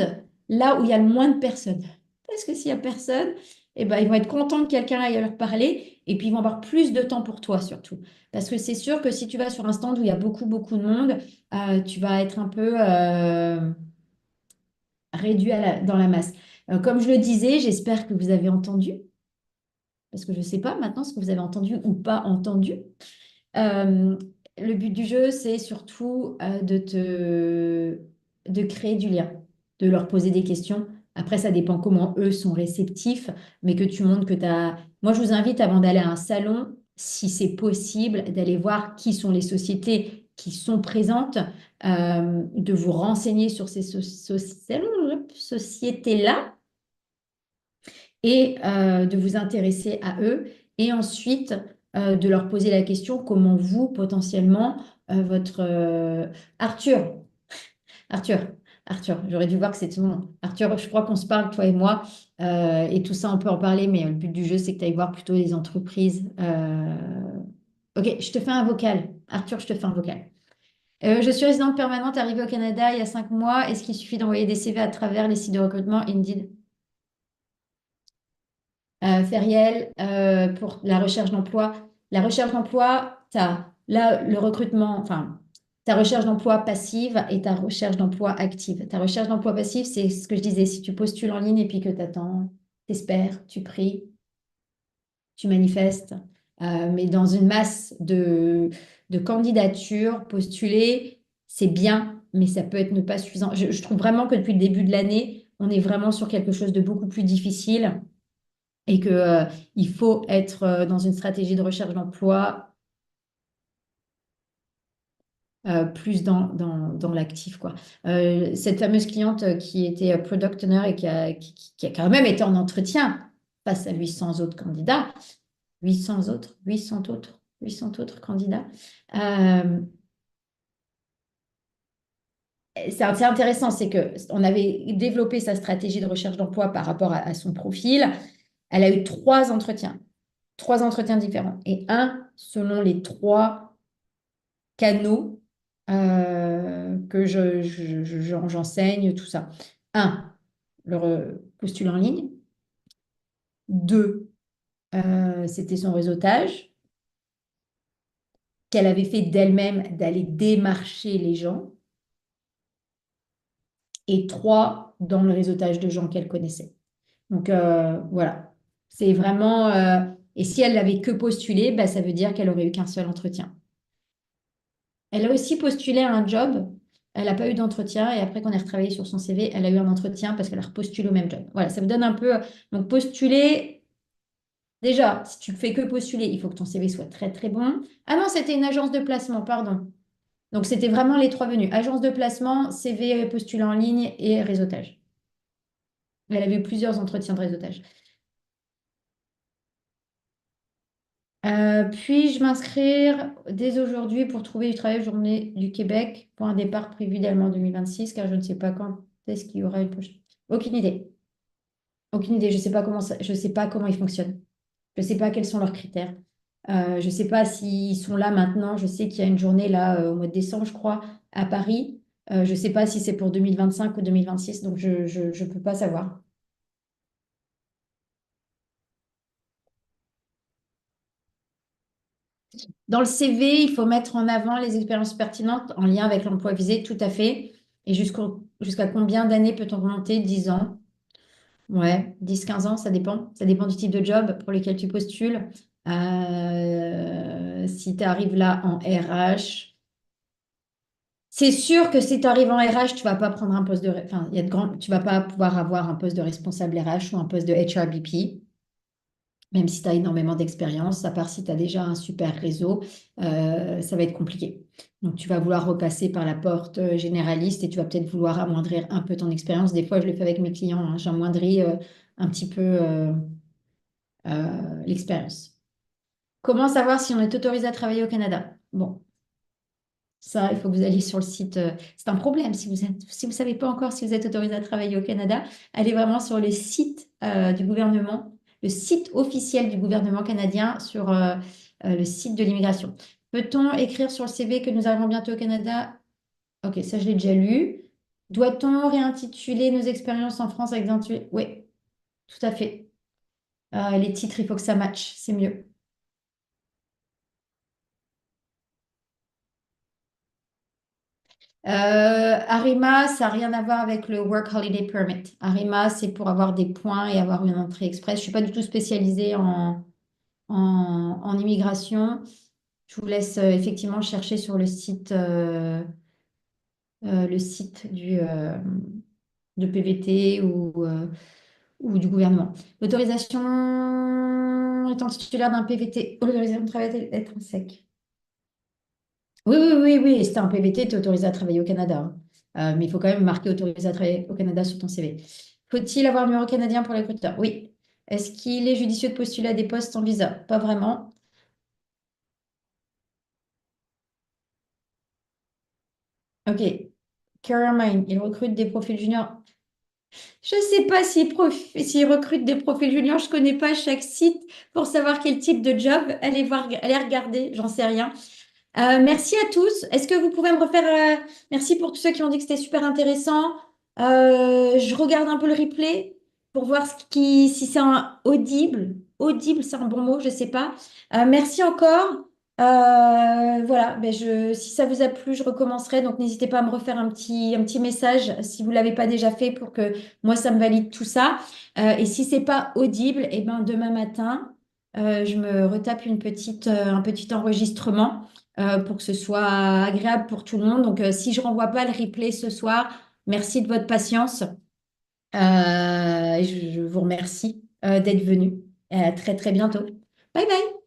là où il y a le moins de personnes. Parce que s'il n'y a personne, eh ben, ils vont être contents que quelqu'un aille leur parler et puis ils vont avoir plus de temps pour toi surtout. Parce que c'est sûr que si tu vas sur un stand où il y a beaucoup, beaucoup de monde, tu vas être un peu réduit dans la masse. Comme je le disais, j'espère que vous avez entendu, parce que je ne sais pas maintenant ce que vous avez entendu ou pas entendu. Euh, le but du jeu, c'est surtout de créer du lien, de leur poser des questions. Après, ça dépend comment eux sont réceptifs, mais que tu montres que tu as... Moi, je vous invite, avant d'aller à un salon, si c'est possible, d'aller voir qui sont les sociétés qui sont présentes, de vous renseigner sur ces sociétés-là et de vous intéresser à eux. Et ensuite, de leur poser la question comment vous, potentiellement, votre Arthur, Arthur, Arthur, j'aurais dû voir que c'est tout le monde. Arthur, je crois qu'on se parle, toi et moi, et tout ça, on peut en parler, mais le but du jeu, c'est que tu ailles voir plutôt les entreprises. Ok, je te fais un vocal. Arthur, je te fais un vocal. Je suis résidente permanente arrivée au Canada il y a 5 mois. Est-ce qu'il suffit d'envoyer des CV à travers les sites de recrutement Indeed? Feriel, pour la recherche d'emploi. La recherche d'emploi, tu as là le recrutement, enfin, ta recherche d'emploi passive et ta recherche d'emploi active. Ta recherche d'emploi passive, c'est ce que je disais, si tu postules en ligne et puis que tu attends, tu espères, tu pries, tu manifestes, mais dans une masse de candidatures, postuler, c'est bien, mais ça peut être ne pas suffisant. Je trouve vraiment que depuis le début de l'année, on est vraiment sur quelque chose de beaucoup plus difficile et que, il faut être dans une stratégie de recherche d'emploi plus dans l'actif, quoi. Cette fameuse cliente qui était product owner et qui a quand même été en entretien face à 800 autres candidats, 800 autres candidats. Euh, c'est assez intéressant, c'est que on avait développé sa stratégie de recherche d'emploi par rapport à son profil. Elle a eu 3 entretiens différents et un selon les 3 canaux que j'enseigne, tout ça. Un, le postuler en ligne. Deux, c'était son réseautage qu'elle avait fait d'elle-même d'aller démarcher les gens. Et 3, dans le réseautage de gens qu'elle connaissait. Donc voilà, c'est vraiment... et si elle n'avait que postulé, bah, ça veut dire qu'elle aurait eu qu'un seul entretien. Elle a aussi postulé à un job. Elle n'a pas eu d'entretien. Et après qu'on ait retravaillé sur son CV, elle a eu un entretien parce qu'elle a repostulé au même job. Voilà, ça vous donne un peu. Donc, postuler. Déjà, si tu fais que postuler, il faut que ton CV soit très, très bon. Ah non, c'était une agence de placement, pardon. Donc, c'était vraiment les 3 venues. Agence de placement, CV postulat en ligne et réseautage. Elle avait eu plusieurs entretiens de réseautage. Puis-je m'inscrire dès aujourd'hui pour trouver du travail journée du Québec pour un départ prévu idéalement en 2026, car je ne sais pas quand est-ce qu'il y aura une prochaine. Aucune idée. Aucune idée. Je ne sais pas comment je sais pas comment ils fonctionnent. Je ne sais pas quels sont leurs critères. Je ne sais pas s'ils sont là maintenant. Je sais qu'il y a une journée là au mois de décembre, je crois, à Paris. Je ne sais pas si c'est pour 2025 ou 2026, donc je ne peux pas savoir. Dans le CV, il faut mettre en avant les expériences pertinentes en lien avec l'emploi visé, tout à fait. Et jusqu'à combien d'années peut-on remonter? 10 ans. Ouais, 10, 15 ans, ça dépend. Ça dépend du type de job pour lequel tu postules. Si tu arrives là en RH, c'est sûr que si tu arrives en RH, tu vas pas prendre un poste de... Enfin, il y a de grands... tu vas pas pouvoir avoir un poste de responsable RH ou un poste de HRBP. Même si tu as énormément d'expérience, à part si tu as déjà un super réseau, ça va être compliqué. Donc, tu vas vouloir repasser par la porte généraliste et tu vas peut-être vouloir amoindrir un peu ton expérience. Des fois, je le fais avec mes clients, hein. J'amoindris un petit peu l'expérience. Comment savoir si on est autorisé à travailler au Canada? Bon, ça, il faut que vous alliez sur le site. C'est un problème si vous savez pas encore si vous êtes autorisé à travailler au Canada. Allez vraiment sur le site du gouvernement, le site officiel du gouvernement canadien sur le site de l'immigration. Peut-on écrire sur le CV que nous arrivons bientôt au Canada? Ok, ça je l'ai déjà lu. Doit-on réintituler nos expériences en France avec d'intitulé? Oui, tout à fait. Les titres, il faut que ça matche, c'est mieux. Arima, ça n'a rien à voir avec le Work Holiday Permit. Arima, c'est pour avoir des points et avoir une entrée express. Je ne suis pas du tout spécialisée en immigration. Je vous laisse effectivement chercher sur le site de PVT ou du gouvernement. L'autorisation étant titulaire d'un PVT, l'autorisation de travailler être sec. Oui, oui, oui, oui, si tu un PVT, tu es autorisé à travailler au Canada, hein. Mais il faut quand même marquer autorisé à travailler au Canada sur ton CV. Faut-il avoir un numéro canadien pour les recruteurs? Oui. Est-ce qu'il est judicieux de postuler à des postes en visa? Pas vraiment. Ok. Career il recrute des profils juniors. Je ne sais pas s'il recrute des profils juniors. Je ne connais pas chaque site pour savoir quel type de job. Allez regarder, j'en sais rien. Merci à tous. Est-ce que vous pouvez me refaire... merci pour tous ceux qui ont dit que c'était super intéressant. Je regarde un peu le replay pour voir si c'est un audible. Audible, c'est un bon mot, je ne sais pas. Merci encore. Voilà, ben si ça vous a plu, je recommencerai. Donc n'hésitez pas à me refaire un petit message si vous ne l'avez pas déjà fait pour que moi, ça me valide tout ça. Et si c'est pas audible, eh ben, demain matin, je me retape un petit enregistrement pour que ce soit agréable pour tout le monde. Donc, si je renvoie pas le replay ce soir, merci de votre patience. Et je vous remercie d'être venu. À très, très bientôt. Bye bye.